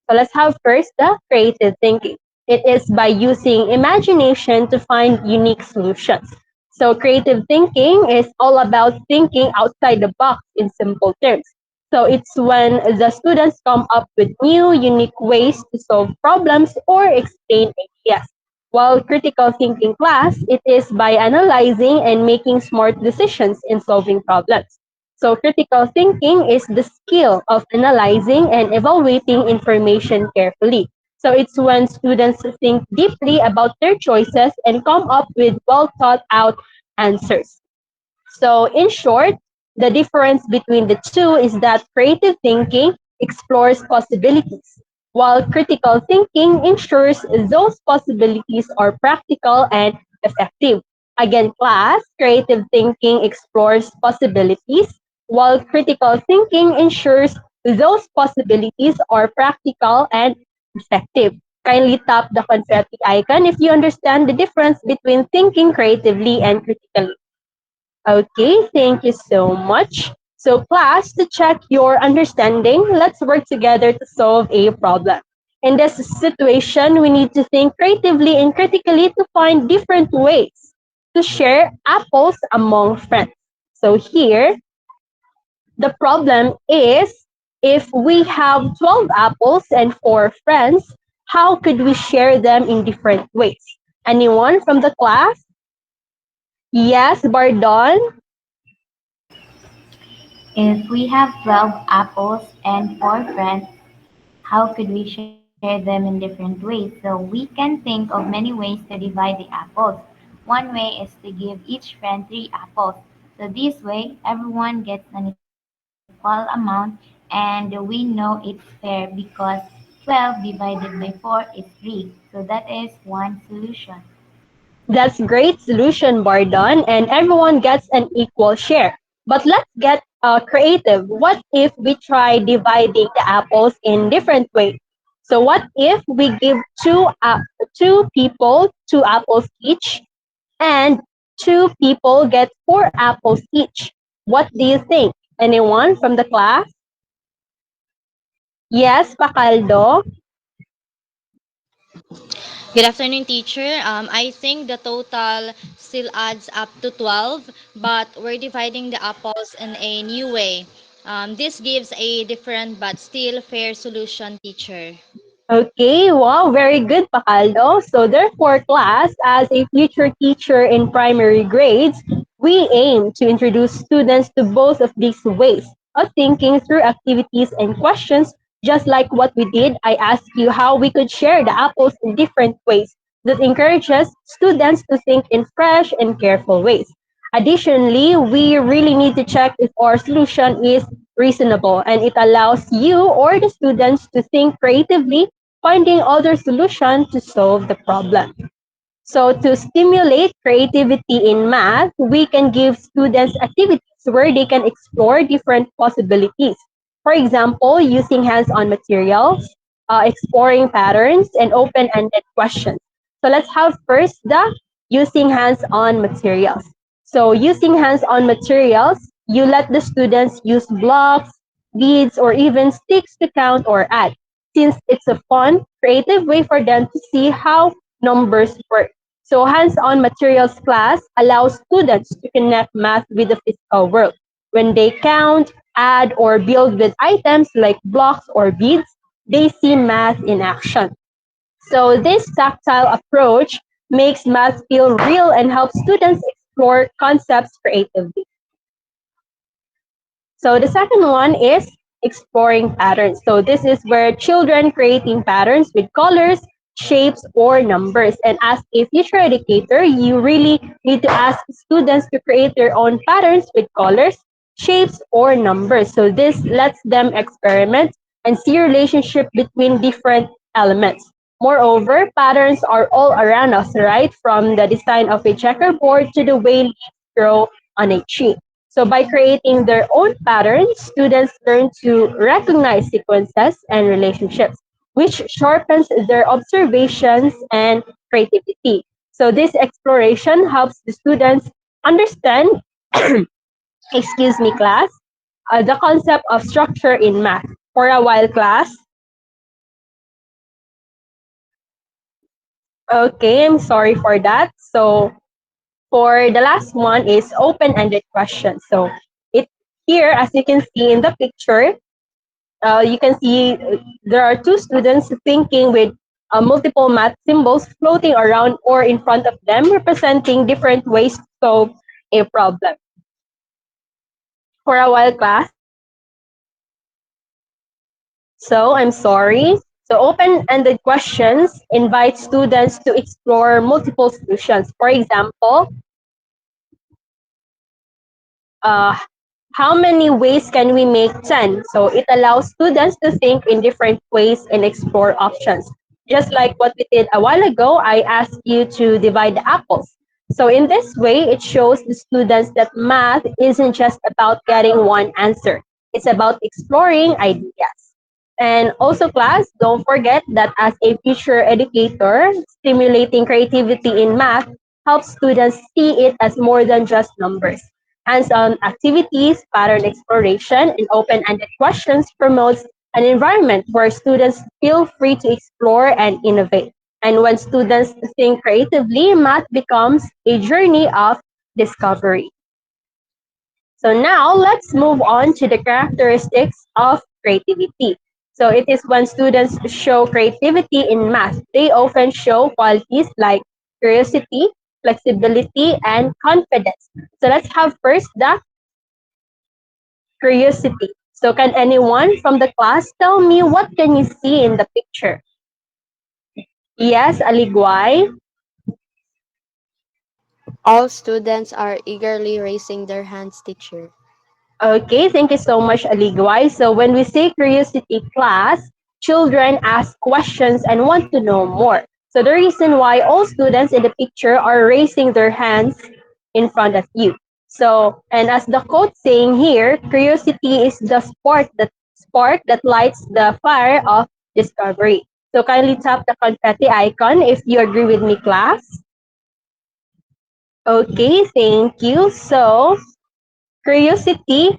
So let's have first the creative thinking. It is by using imagination to find unique solutions. So creative thinking is all about thinking outside the box in simple terms. So it's when the students come up with new, unique ways to solve problems or explain ideas. While critical thinking class, it is by analyzing and making smart decisions in solving problems. So critical thinking is the skill of analyzing and evaluating information carefully. So it's when students think deeply about their choices and come up with well thought out answers. So, in short, the difference between the two is that creative thinking explores possibilities, while critical thinking ensures those possibilities are practical and effective. Again, class, creative thinking explores possibilities, while critical thinking ensures those possibilities are practical and effective. Kindly tap the confetti icon if you understand the difference between thinking creatively and critically. Okay, thank you so much. So, class, to check your understanding, let's work together to solve a problem. In this situation, we need to think creatively and critically to find different ways to share apples among friends. So, here, the problem is if we have 12 apples and 4 friends, how could we share them in different ways? Anyone from the class? Yes, Bardon? If we have 12 apples and 4 friends, how could we share them in different ways? So we can think of many ways to divide the apples. One way is to give each friend 3 apples. So this way, everyone gets an equal amount and we know it's fair because 12 divided by 4 is 3. So that is one solution. That's great solution, Bardon, and everyone gets an equal share. But let's get creative. What if we try dividing the apples in different ways? So what if we give two people 2 apples each, and 2 people get 4 apples each? What do you think? Anyone from the class? Yes, Pacaldo. Good afternoon, teacher. I think the total still adds up to 12, but we're dividing the apples in a new way. This gives a different but still fair solution, teacher. Okay, wow, very good, Pacaldo. So therefore, class, as a future teacher in primary grades, we aim to introduce students to both of these ways of thinking through activities and questions. Just like what we did, I asked you how we could share the apples in different ways that encourages students to think in fresh and careful ways. Additionally, we really need to check if our solution is reasonable and it allows you or the students to think creatively, finding other solutions to solve the problem. So to stimulate creativity in math, we can give students activities where they can explore different possibilities. For example, using hands-on materials, exploring patterns, and open-ended questions. So let's have first the using hands-on materials. So using hands-on materials, you let the students use blocks, beads, or even sticks to count or add, since it's a fun, creative way for them to see how numbers work. So hands-on materials class allows students to connect math with the physical world. When they count, add, or build with items like blocks or beads, they see math in action. So this tactile approach makes math feel real and helps students explore concepts creatively. So the second one is exploring patterns. So this is where children creating patterns with colors, shapes, or numbers. And as a future educator, you really need to ask students to create their own patterns with colors, shapes, or numbers. So this lets them experiment and see relationship between different elements. Moreover, patterns are all around us, right? From the design of a checkerboard to the way leaves grow on a tree. So by creating their own patterns, students learn to recognize sequences and relationships, which sharpens their observations and creativity. So this exploration helps the students understand, excuse me, class, the concept of structure in math. For a while, class. Okay, I'm sorry for that. So for the last one is open-ended questions. So it here, as you can see in the picture, you can see there are two students thinking with multiple math symbols floating around or in front of them, representing different ways to solve a problem. For a while, class. So I'm sorry. So open-ended questions invite students to explore multiple solutions. For example, uh, how many ways can we make 10? So it allows students to think in different ways and explore options. Just like what we did a while ago, I asked you to divide the apples. So in this way, it shows the students that math isn't just about getting one answer. It's about exploring ideas. And also, class, don't forget that as a future educator, stimulating creativity in math helps students see it as more than just numbers. Hands-on activities, pattern exploration, and open-ended questions promotes an environment where students feel free to explore and innovate. And when students think creatively, math becomes a journey of discovery. So now let's move on to the characteristics of creativity. So it is when students show creativity in math, they often show qualities like curiosity, flexibility, and confidence. So let's have first the curiosity. So can anyone from the class tell me what can you see in the picture? Yes, Aligway. All students are eagerly raising their hands, teacher. Okay, thank you so much, Aligway. So when we say curiosity class, children ask questions and want to know more. So the reason why all students in the picture are raising their hands in front of you. So, and as the quote saying here, curiosity is the spark that lights the fire of discovery. So kindly tap the confetti icon if you agree with me, class. Okay, thank you. So curiosity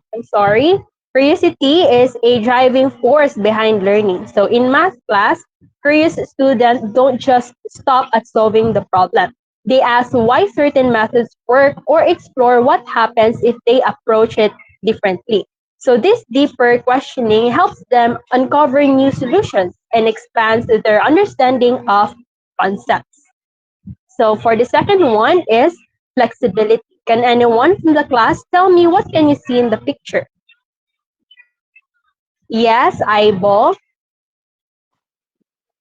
is a driving force behind learning. So in math class, curious students don't just stop at solving the problem. They ask why certain methods work or explore what happens if they approach it differently. So this deeper questioning helps them uncover new solutions and expands their understanding of concepts. So for the second one is flexibility. Can anyone from the class tell me what can you see in the picture? Yes, eyeball.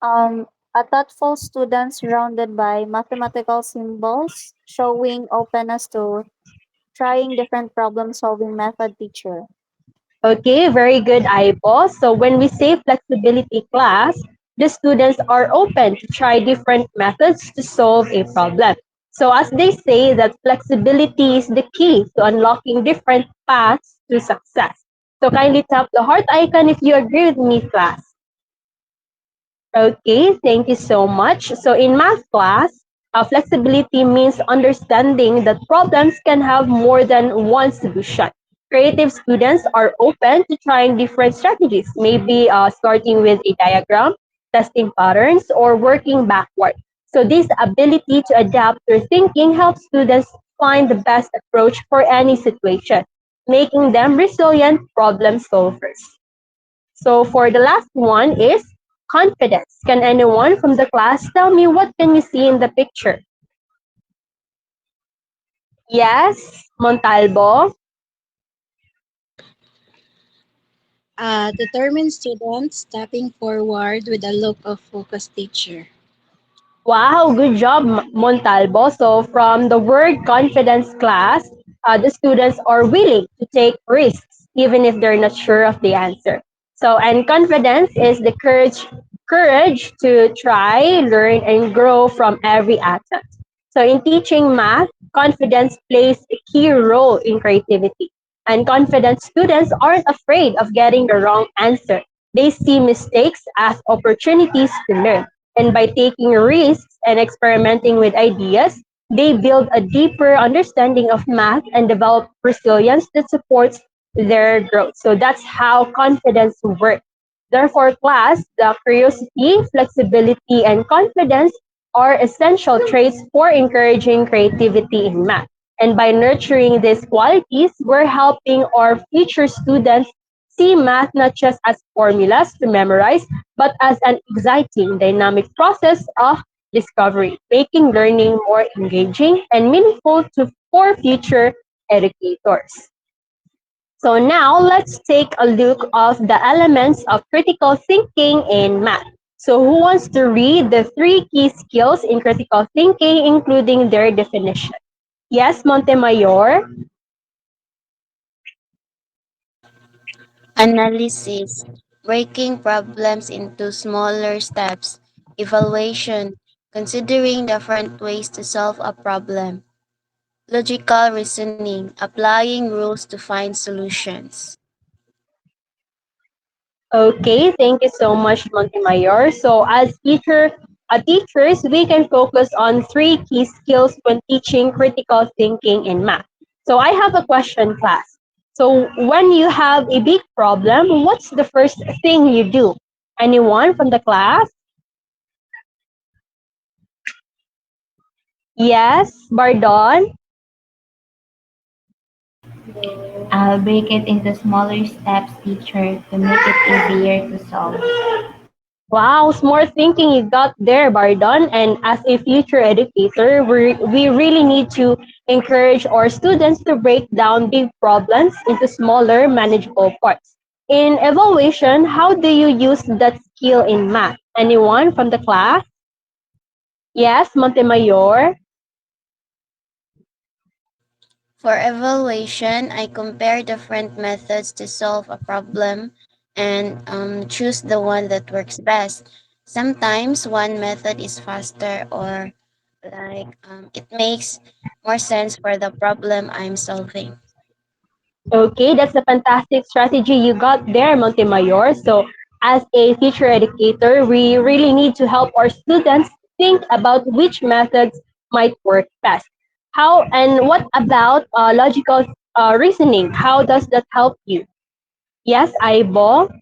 A thoughtful student surrounded by mathematical symbols, showing openness to trying different problem-solving method, teacher. Okay, very good, eyeball. So when we say flexibility class, the students are open to try different methods to solve a problem. So as they say that flexibility is the key to unlocking different paths to success. So kindly tap the heart icon if you agree with me, class. Okay, thank you so much. So in math class, flexibility means understanding that problems can have more than one solution. Creative students are open to trying different strategies, maybe starting with a diagram, testing patterns, or working backward. So this ability to adapt their thinking helps students find the best approach for any situation, making them resilient problem solvers. So for the last one is confidence. Can anyone from the class tell me what can you see in the picture? Yes, Montalvo. Determined student stepping forward with a look of focused teacher. Wow, good job, Montalvo. So from the word confidence class, the students are willing to take risks even if they're not sure of the answer. So and confidence is the courage to try, learn, and grow from every attempt. So in teaching math, confidence plays a key role in creativity. And confident students aren't afraid of getting the wrong answer. They see mistakes as opportunities to learn. And by taking risks and experimenting with ideas, they build a deeper understanding of math and develop resilience that supports their growth. So that's how confidence works. Therefore, class, the curiosity, flexibility, and confidence are essential traits for encouraging creativity in math. And by nurturing these qualities, we're helping our future students see math not just as formulas to memorize, but as an exciting, dynamic process of discovery, making learning more engaging and meaningful for future educators. So now let's take a look of the elements of critical thinking in math. So who wants to read the three key skills in critical thinking, including their definition? Yes, Montemayor. Analysis, breaking problems into smaller steps. Evaluation, considering different ways to solve a problem. Logical reasoning, applying rules to find solutions. Okay, thank you so much, Montemayor. So as teachers, we can focus on three key skills when teaching critical thinking in math. So I have a question, class. So when you have a big problem, what's the first thing you do? Anyone from the class? Yes, Bardon. I'll break it into smaller steps, teacher, to make it easier to solve. Wow, smart thinking you got there, Bardon. And as a future educator, we really need to encourage our students to break down big problems into smaller, manageable parts. In evaluation, how do you use that skill in math? Anyone from the class? Yes, Montemayor. For evaluation, I compare different methods to solve a problem and choose the one that works best. Sometimes one method is faster or it makes more sense for the problem I'm solving. Okay, that's a fantastic strategy you got there, Montemayor. So, as a teacher educator, we really need to help our students think about which methods might work best. How and what about logical reasoning? How does that help you? Yes, Aibo.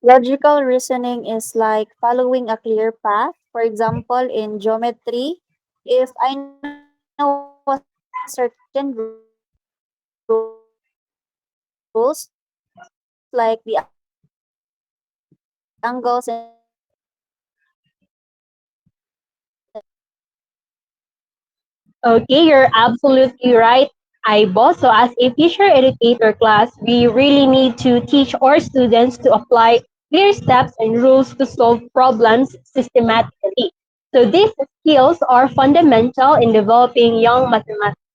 Logical reasoning is like following a clear path. For example, in geometry, if I know a certain rules, like the angles and Okay, you're absolutely right, Aibo. So as a teacher educator class, we really need to teach our students to apply clear steps and rules to solve problems systematically. So these skills are fundamental in developing young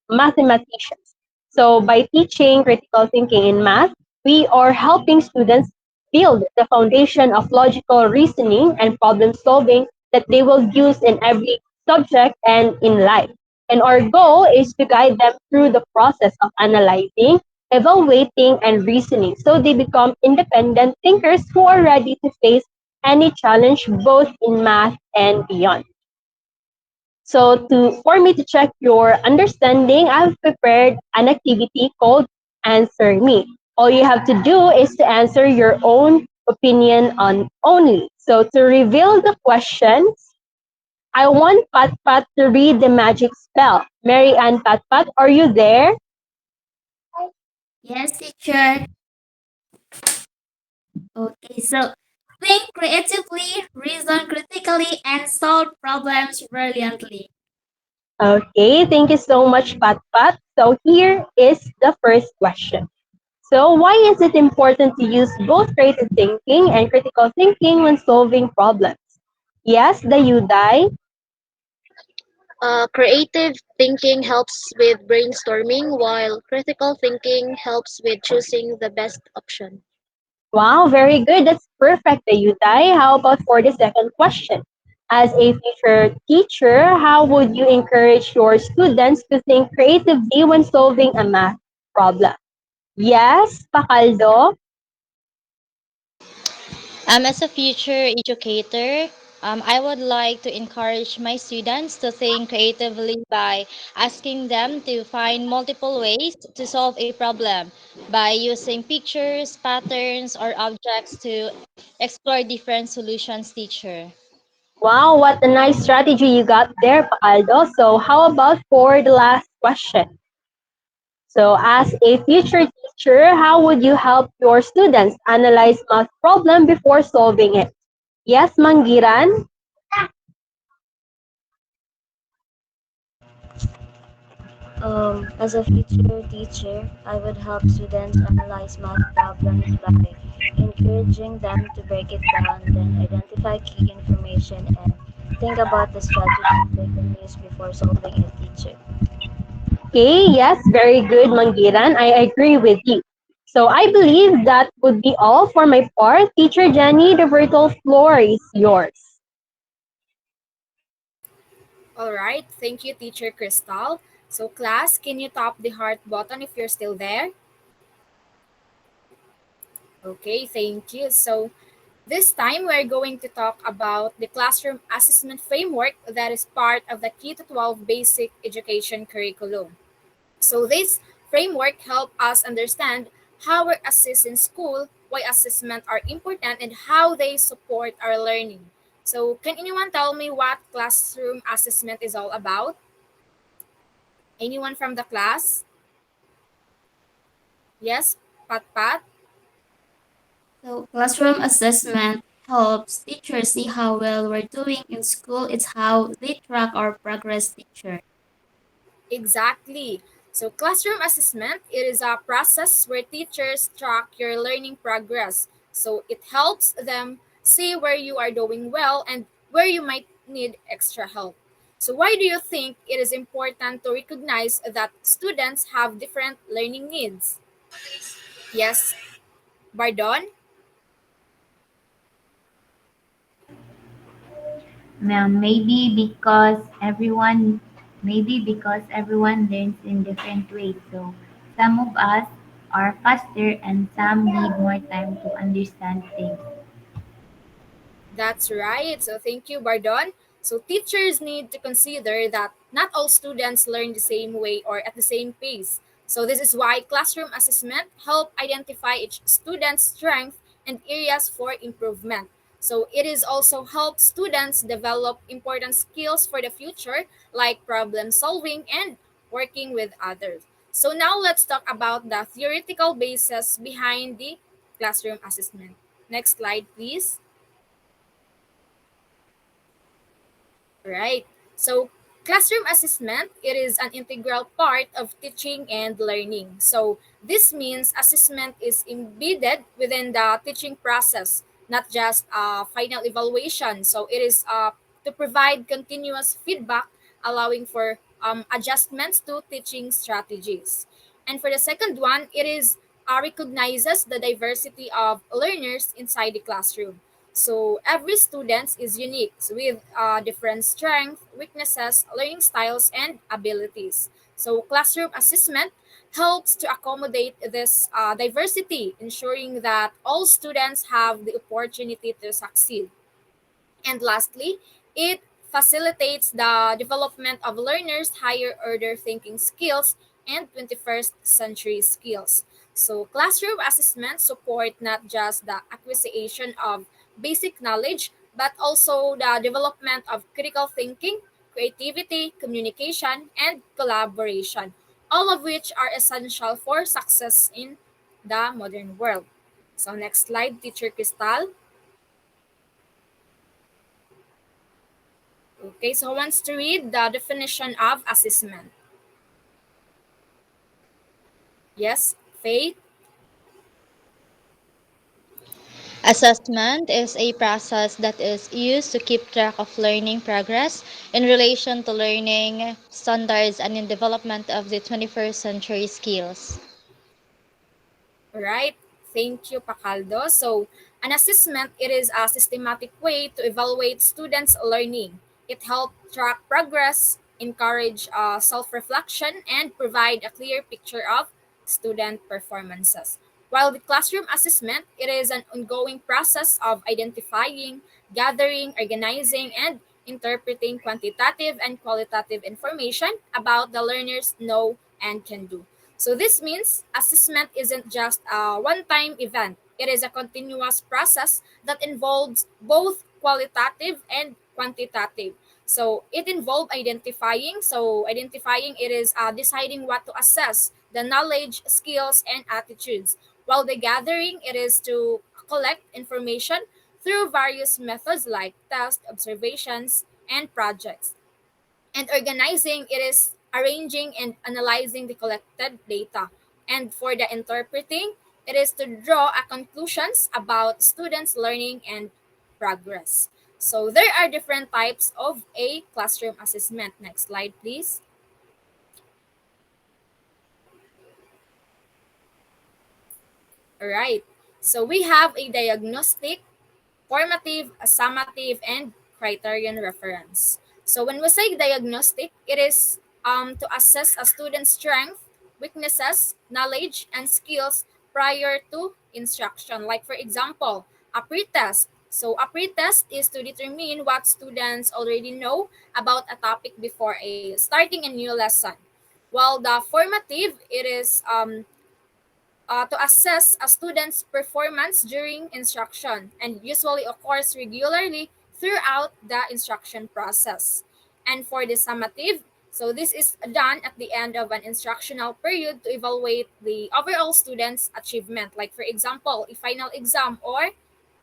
mathematicians. So by teaching critical thinking in math, we are helping students build the foundation of logical reasoning and problem solving that they will use in every subject and in life. And our goal is to guide them through the process of analyzing, evaluating, and reasoning. So they become independent thinkers who are ready to face any challenge both in math and beyond. So for me to check your understanding, I've prepared an activity called Answer Me. All you have to do is to answer your own opinion on only. So to reveal the questions, I want Pat Pat to read the magic spell. Mary Ann Pat Pat, are you there? Yes, teacher. Okay, so think creatively, reason critically, and solve problems brilliantly. Okay, thank you so much, Pat Pat. So here is the first question. So why is it important to use both creative thinking and critical thinking when solving problems? Yes, the Uday. Creative thinking helps with brainstorming, while critical thinking helps with choosing the best option. Wow, very good. That's perfect, the Uday. How about for the second question? As a future teacher, how would you encourage your students to think creatively when solving a math problem? Yes, Pacaldo. As a future educator, I would like to encourage my students to think creatively by asking them to find multiple ways to solve a problem by using pictures, patterns, or objects to explore different solutions, teacher. Wow, what a nice strategy you got there, Pacaldo. So how about for the last question? So as a future teacher, how would you help your students analyze math problem before solving it? Yes, Manggiran? As a future teacher, I would help students analyze math problems by encouraging them to break it down, then identify key information and think about the strategies they can use before solving it, teacher. Okay, yes, very good, Manggiran. I agree with you. So I believe that would be all for my part. Teacher Jenny, the virtual floor is yours. All right, thank you, Teacher Crystal. So, class, can you tap the heart button if you're still there? Okay, thank you. So, this time we're going to talk about the classroom assessment framework that is part of the K to 12 basic education curriculum. So, this framework helps us understand how we assess in school, why assessment are important, and how they support our learning. So, can anyone tell me what classroom assessment is all about? Anyone from the class? Yes, Pat Pat? So classroom assessment helps teachers see how well we're doing in school. It's how they track our progress, teacher. Exactly. So classroom assessment, it is a process where teachers track your learning progress. So it helps them see where you are doing well and where you might need extra help. So why do you think it is important to recognize that students have different learning needs? Yes, Bardon? Maybe because everyone learns in different ways. So some of us are faster and some need more time to understand things. That's right. So thank you, Bardon. So teachers need to consider that not all students learn the same way or at the same pace. So this is why classroom assessment help identify each student's strength and areas for improvement. So it is also help students develop important skills for the future like problem solving and working with others. So now let's talk about the theoretical basis behind the classroom assessment. Next slide, please. Right. So classroom assessment, it is an integral part of teaching and learning. So this means assessment is embedded within the teaching process, not just a final evaluation. So it is to provide continuous feedback, allowing for adjustments to teaching strategies. And for the second one, it is recognizes the diversity of learners inside the classroom. So every student is unique with different strengths, weaknesses, learning styles, and abilities. So classroom assessment helps to accommodate this diversity, ensuring that all students have the opportunity to succeed. And lastly, it facilitates the development of learners' higher order thinking skills and 21st century skills. So, classroom assessments support not just the acquisition of basic knowledge, but also the development of critical thinking, creativity, communication, and collaboration, all of which are essential for success in the modern world. So, next slide, Teacher Crystal. Okay, so who wants to read the definition of assessment? Yes, Faith? Assessment is a process that is used to keep track of learning progress in relation to learning standards and in development of the 21st century skills. All right. Thank you, Pacaldo. So, an assessment, it is a systematic way to evaluate students' learning. It helps track progress, encourage self-reflection, and provide a clear picture of student performances. While the classroom assessment, it is an ongoing process of identifying, gathering, organizing, and interpreting quantitative and qualitative information about the learners know and can do. So this means assessment isn't just a one-time event. It is a continuous process that involves both qualitative and quantitative. So it involves identifying. So identifying, it is deciding what to assess, the knowledge, skills, and attitudes. While the gathering, it is to collect information through various methods like tests, observations, and projects. And organizing, it is arranging and analyzing the collected data. And for the interpreting, it is to draw a conclusions about students' learning and progress. So there are different types of a classroom assessment. Next slide, please. All right. So we have a diagnostic, formative, summative, and criterion reference. So when we say diagnostic, it is to assess a student's strength, weaknesses, knowledge, and skills prior to instruction. Like for example, a pretest. So a pretest is to determine what students already know about a topic before starting a new lesson. While the formative, it is to assess a student's performance during instruction and usually occurs regularly throughout the instruction process. And for the summative, so this is done at the end of an instructional period to evaluate the overall student's achievement, like for example, a final exam or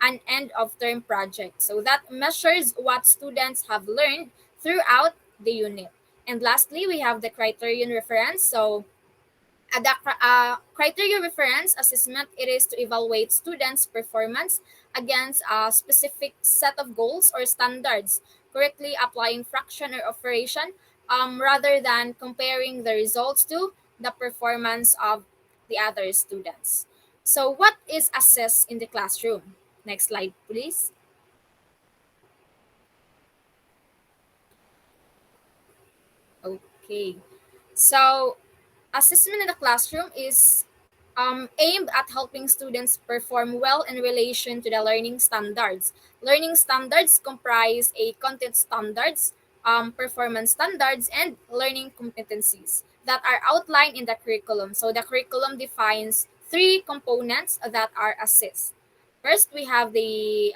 an end of term project. So that measures what students have learned throughout the unit. And lastly, we have the criterion reference. So the criteria reference assessment, it is to evaluate students' performance against a specific set of goals or standards, correctly applying fraction or operation, rather than comparing the results to the performance of the other students. So what is assessed in the classroom? Next slide, please. Okay. So assessment in the classroom is aimed at helping students perform well in relation to the learning standards. Learning standards comprise a content standards, performance standards, and learning competencies that are outlined in the curriculum. So the curriculum defines three components that are assessed. First, we have the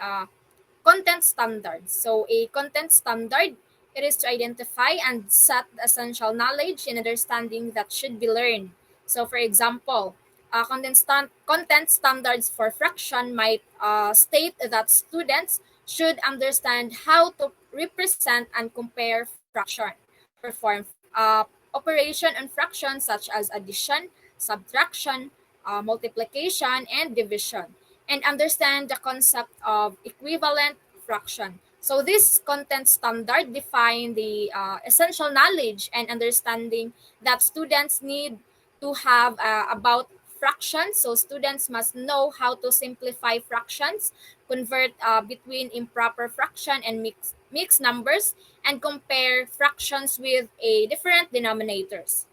content standards. So a content standard, it is to identify and set the essential knowledge and understanding that should be learned. So for example, content standards for fraction might state that students should understand how to represent and compare fraction, perform operation on fractions such as addition, subtraction, multiplication, and division, and understand the concept of equivalent fraction. So this content standard define the essential knowledge and understanding that students need to have about fractions. So students must know how to simplify fractions, convert between improper fraction and mixed numbers, and compare fractions with a different denominators.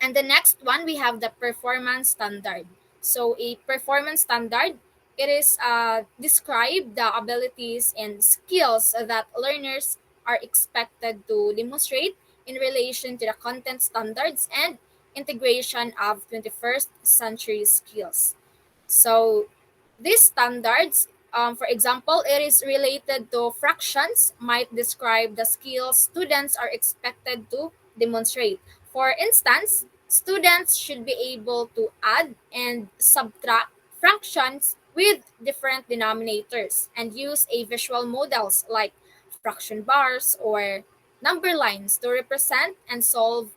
And the next one, we have the performance standard. So a performance standard, it is describe the abilities and skills that learners are expected to demonstrate in relation to the content standards and integration of 21st century skills. So these standards, for example, it is related to fractions, might describe the skills students are expected to demonstrate. For instance, students should be able to add and subtract fractions with different denominators and use a visual models like fraction bars or number lines to represent and solve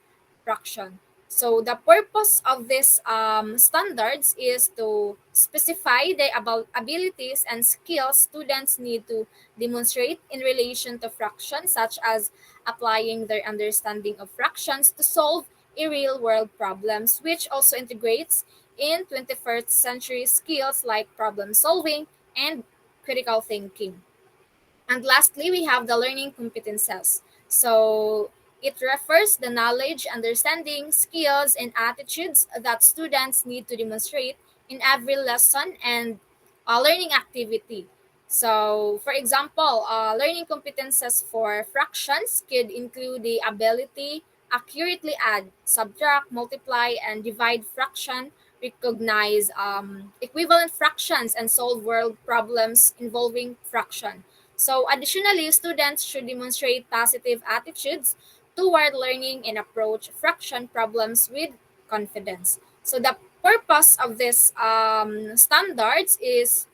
fraction. So the purpose of these standards is to specify the abilities and skills students need to demonstrate in relation to fractions, such as applying their understanding of fractions to solve a real-world problems, which also integrates in 21st century skills like problem solving and critical thinking. And lastly, we have the learning competences. So it refers the knowledge, understanding, skills, and attitudes that students need to demonstrate in every lesson and learning activity. So, for example, learning competences for fractions could include the ability accurately add, subtract, multiply, and divide fraction, recognize equivalent fractions, and solve world problems involving fraction. So, additionally, students should demonstrate positive attitudes toward learning and approach fraction problems with confidence. So, the purpose of this standards is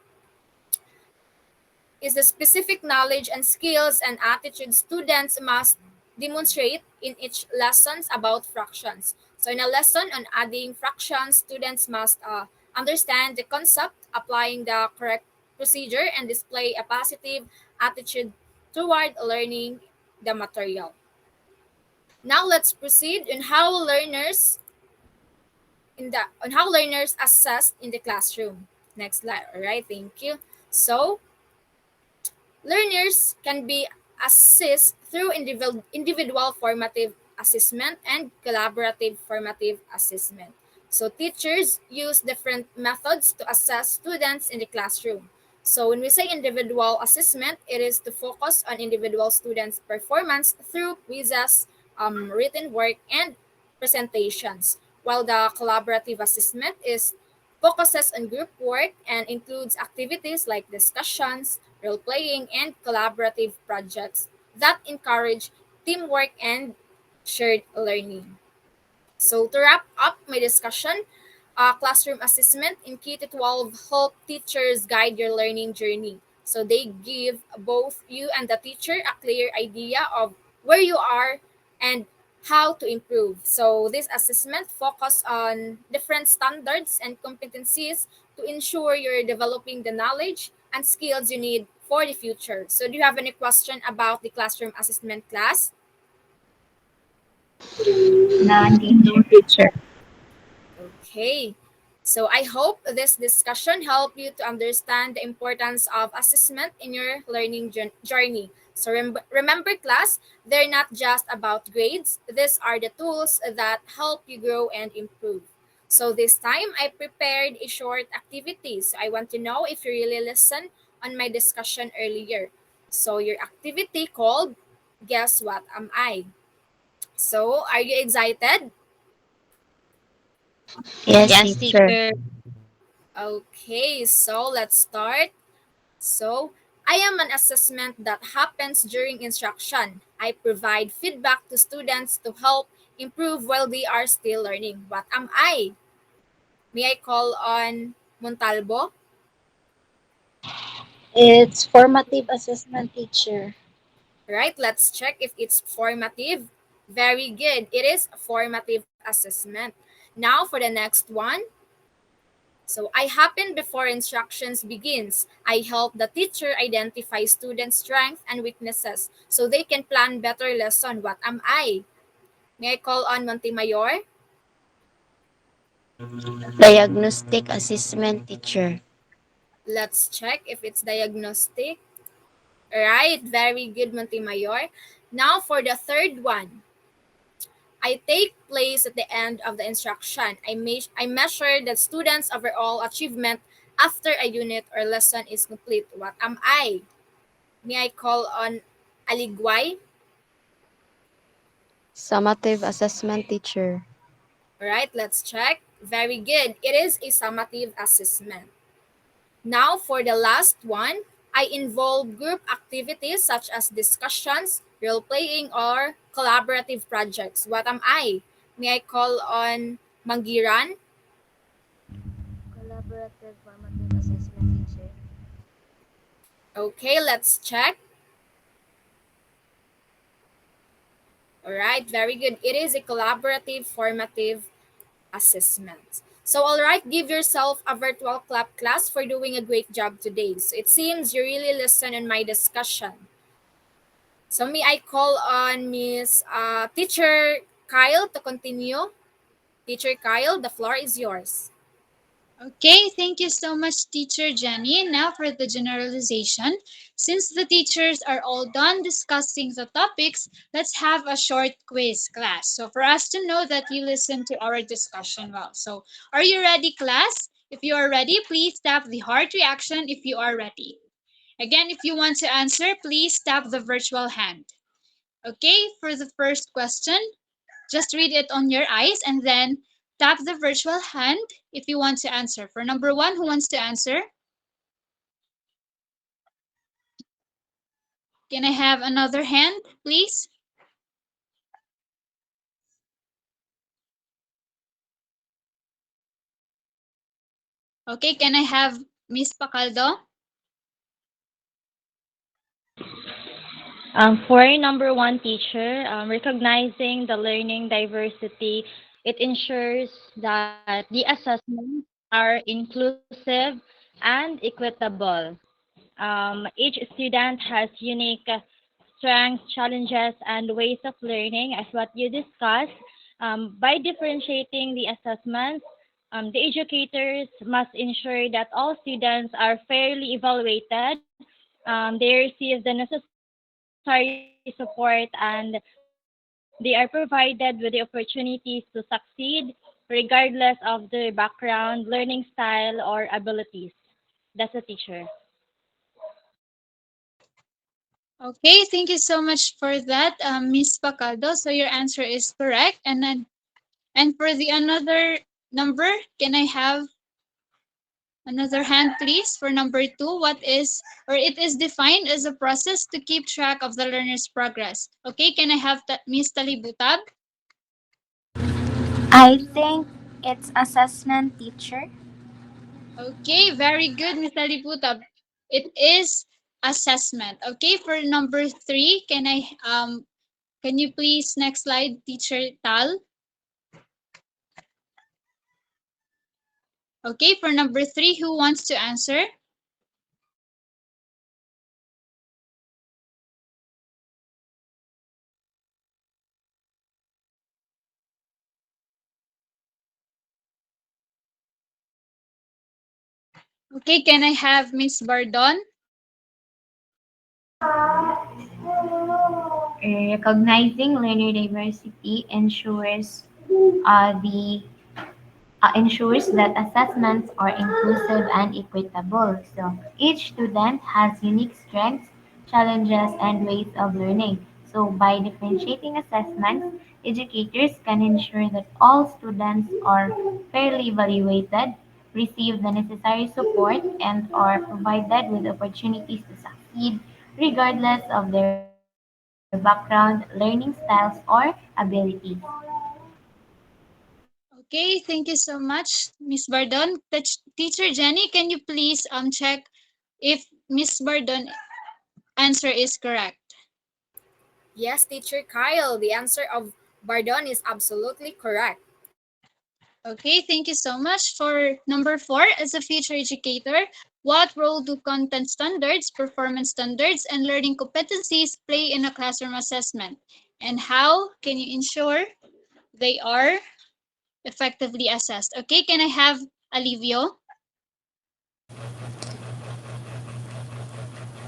the specific knowledge and skills and attitudes students must demonstrate in each lessons about fractions. So in a lesson on adding fractions, students must understand the concept, applying the correct procedure, and display a positive attitude toward learning the material. Now let's proceed on how learners assessed in the classroom. Next slide. All right, thank you. So learners can be assessed through individual formative assessment and collaborative formative assessment. So teachers use different methods to assess students in the classroom. So when we say individual assessment, it is to focus on individual students' performance through quizzes, written work, and presentations. While the collaborative assessment is focuses on group work and includes activities like discussions, role playing, and collaborative projects that encourage teamwork and shared learning. So, to wrap up my discussion, classroom assessment in K to 12 help teachers guide your learning journey. So, they give both you and the teacher a clear idea of where you are and how to improve. So, this assessment focus on different standards and competencies to ensure you're developing the knowledge and skills you need for the future. So, do you have any question about the classroom assessment class? None, teacher. Okay. So I hope this discussion helped you to understand the importance of assessment in your learning journey. So remember, class, they're not just about grades. These are the tools that help you grow and improve. So this time, I prepared a short activity. So I want to know if you really listened on my discussion earlier. So your activity called Guess What Am I? So are you excited? Yes, Yes, teacher. teacher. Okay, so let's start. So, I am an assessment that happens during instruction. I provide feedback to students to help improve while they are still learning. What am I? May I call on Montalvo? It's formative assessment, teacher. Right, let's check if it's formative. Very good. It is a formative assessment. Now for the next one. So I happen before instructions begins. I help the teacher identify students' strengths and weaknesses so they can plan better lesson. What am I? May I call on Montemayor? Diagnostic assessment, teacher. Let's check if it's diagnostic. Right, very good, Montemayor. Now for the third one. I take place at the end of the instruction. I measure the students' overall achievement after a unit or lesson is complete. What am I? May I call on Aligway? Summative assessment teacher. All right, let's check. Very good. It is a summative assessment. Now, for the last one, I involve group activities such as discussions, role playing, or collaborative projects. What am I? May I call on Mangiran? Collaborative formative assessment teacher. Okay, let's check. All right, very good. It is a collaborative formative assessment. So, all right, give yourself a virtual clap class for doing a great job today. So, it seems you really listen in my discussion. So, may I call on Miss Teacher Kyle to continue? Teacher Kyle, the floor is yours. Okay, thank you so much, Teacher Jenny. Now for the generalization. Since the teachers are all done discussing the topics, let's have a short quiz, class. So for us to know that you listened to our discussion well. So are you ready, class? If you are ready, please tap the heart reaction if you are ready. Again, if you want to answer, please tap the virtual hand. Okay, for the first question, just read it on your eyes and then tap the virtual hand if you want to answer. For number one, who wants to answer? Can I have another hand, please? Okay, can I have Miss Pacaldo? For number one, teacher, recognizing the learning diversity, it ensures that the assessments are inclusive and equitable. Each student has unique strengths, challenges, and ways of learning, as what you discussed. By differentiating the assessments, the educators must ensure that all students are fairly evaluated. They receive the necessary support, and they are provided with the opportunities to succeed regardless of their background, learning style, or abilities. That's a teacher. Okay, thank you so much for that, Miss Pacaldo. So your answer is correct. And for the another number, can I have another hand, please? For number two, what is, or it is defined as a process to keep track of the learner's progress. Okay, can I have Miss Talibutab? I think it's assessment teacher. Okay, very good, Miss Talibutab. It is assessment. Okay, for number three, can you please next slide, Teacher Tal? Okay, for number three, who wants to answer? Okay, can I have Miss Bardon? Recognizing learner diversity the ensures that assessments are inclusive and equitable. So each student has unique strengths, challenges, and ways of learning. So by differentiating assessments, educators can ensure that all students are fairly evaluated, receive the necessary support, and are provided with opportunities to succeed regardless of their background, learning styles, or abilities. Okay, thank you so much, Miss Bardon. Teacher Jenny, can you please check if Miss Bardon answer is correct? Yes, Teacher Kyle, the answer of Bardon is absolutely correct. Okay, thank you so much. For number four, as a future educator, what role do content standards, performance standards, and learning competencies play in a classroom assessment? And how can you ensure they are effectively assessed? Okay, can I have Alivio?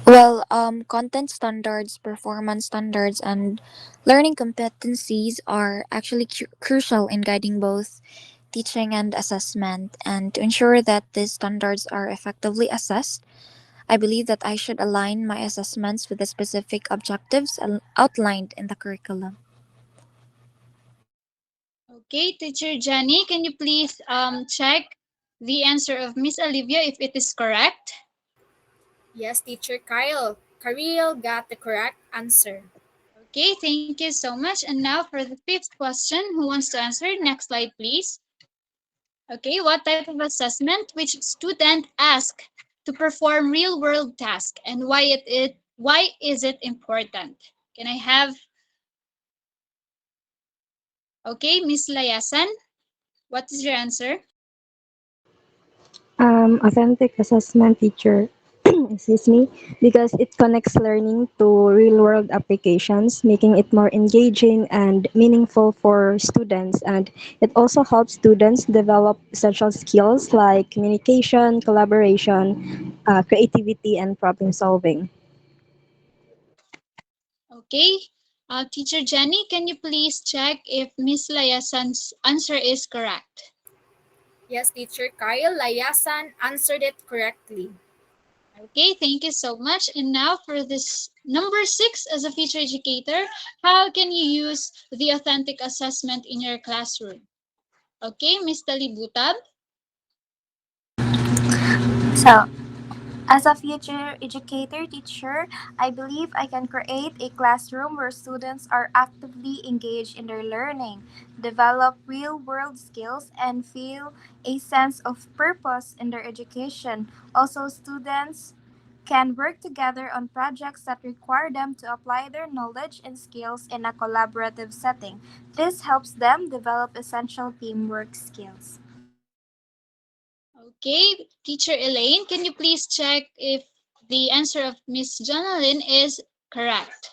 Well, content standards, performance standards, and learning competencies are actually crucial in guiding both teaching and assessment. And to ensure that these standards are effectively assessed, I believe that I should align my assessments with the specific objectives outlined in the curriculum. Okay, teacher Jenny, can you please check the answer of Miss Olivia if it is correct? Yes, teacher Kyle. Kareel got the correct answer. Okay, thank you so much. And now for the fifth question, who wants to answer? Next slide, please. Okay, what type of assessment which student ask to perform real world task and why is it important? Can I have okay, Miss Layasan, what is your answer? Authentic assessment teacher, excuse me, because it connects learning to real world applications, making it more engaging and meaningful for students. And it also helps students develop essential skills like communication, collaboration, creativity, and problem solving. Okay, teacher Jenny, can you please check if Miss Layasan's answer is correct? Yes, teacher Kyle. Layasan answered it correctly. Okay, thank you so much. And now for this number 6 as a future educator, how can you use the authentic assessment in your classroom? Okay, Ms. Talibutab. So, as a future educator teacher, I believe I can create a classroom where students are actively engaged in their learning, develop real world skills, and feel a sense of purpose in their education. Also, students can work together on projects that require them to apply their knowledge and skills in a collaborative setting. This helps them develop essential teamwork skills. Okay, teacher Elaine, can you please check if the answer of Miss Jonalyn is correct?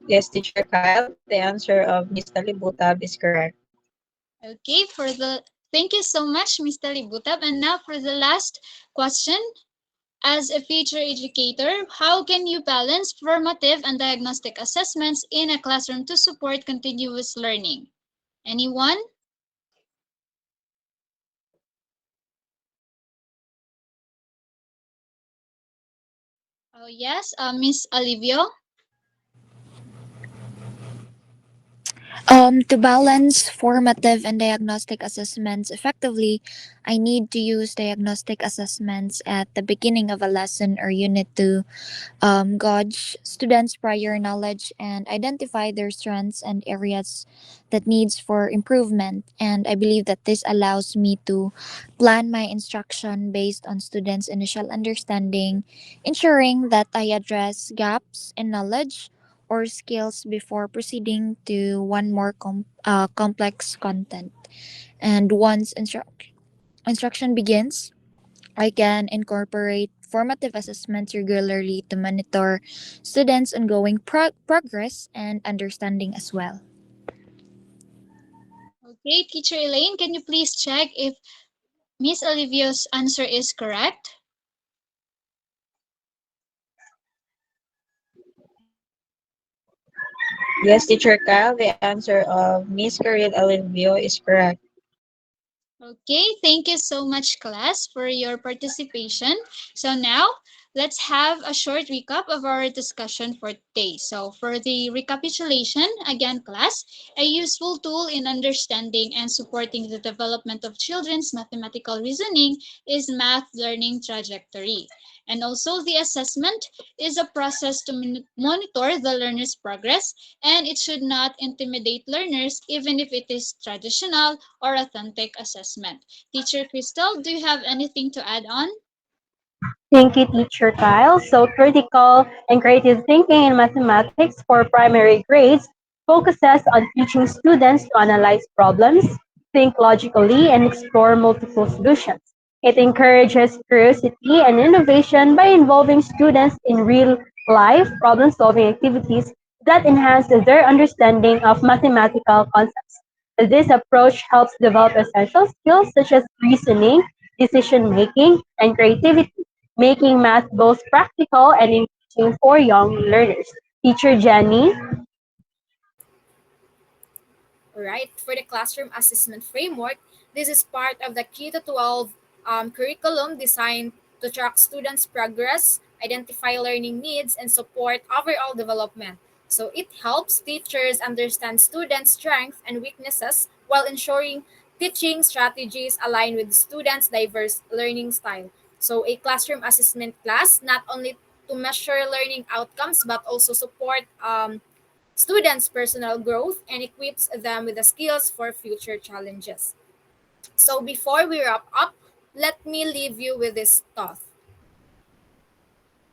Yes, teacher Kyle, the answer of Miss Talibutab is correct. Okay, thank you so much, Ms. Talibutab. And now for the last question. As a future educator, how can you balance formative and diagnostic assessments in a classroom to support continuous learning? Anyone? Oh, yes, Miss Alivio. To balance formative and diagnostic assessments effectively, I need to use diagnostic assessments at the beginning of a lesson or unit to gauge students' prior knowledge and identify their strengths and areas that needs for improvement. And I believe that this allows me to plan my instruction based on students' initial understanding, ensuring that I address gaps in knowledge or skills before proceeding to one more complex content. And once instruction begins, I can incorporate formative assessments regularly to monitor students' ongoing progress and understanding as well. Okay, teacher Elaine, can you please check if Miss Olivio's answer is correct? Yes, teacher Kyle, the answer of Miss Karil Alivio is correct. Okay, thank you so much, class, for your participation. So now, let's have a short recap of our discussion for today. So for the recapitulation, again, class, a useful tool in understanding and supporting the development of children's mathematical reasoning is math learning trajectory. And also the assessment is a process to monitor the learner's progress, and it should not intimidate learners even if it is traditional or authentic assessment. Teacher Crystal, do you have anything to add on? Thank you, Teacher Kyle. So, critical and creative thinking in mathematics for primary grades focuses on teaching students to analyze problems, think logically, and explore multiple solutions. It encourages curiosity and innovation by involving students in real life problem solving activities that enhance their understanding of mathematical concepts. This approach helps develop essential skills such as reasoning, decision making, and creativity making math both practical and engaging for young learners. Teacher Jenny. Right? For the classroom assessment framework, this is part of the K to 12 curriculum designed to track students' progress, identify learning needs, and support overall development. So it helps teachers understand students' strengths and weaknesses while ensuring teaching strategies align with students' diverse learning style. So a classroom assessment class not only to measure learning outcomes but also support students' personal growth and equips them with the skills for future challenges. So before we wrap up, let me leave you with this thought.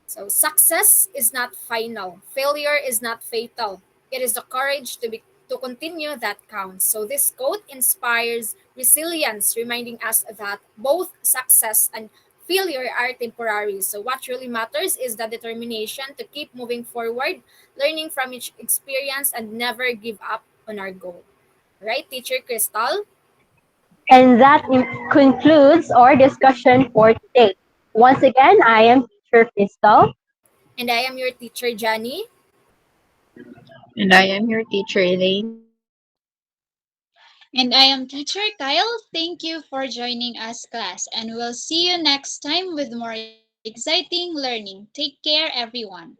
So success is not final. Failure is not fatal. It is the courage to continue that counts. So this quote inspires resilience, reminding us that both success and failure are temporary. So what truly matters is the determination to keep moving forward, learning from each experience and never give up on our goal. Right, Teacher Crystal? And that concludes our discussion for today. Once again, I am Teacher Crystal. And I am your teacher, Johnny. And I am your teacher, Elaine. And I am Teacher Kyle. Thank you for joining us, class, and we'll see you next time with more exciting learning. Take care, everyone.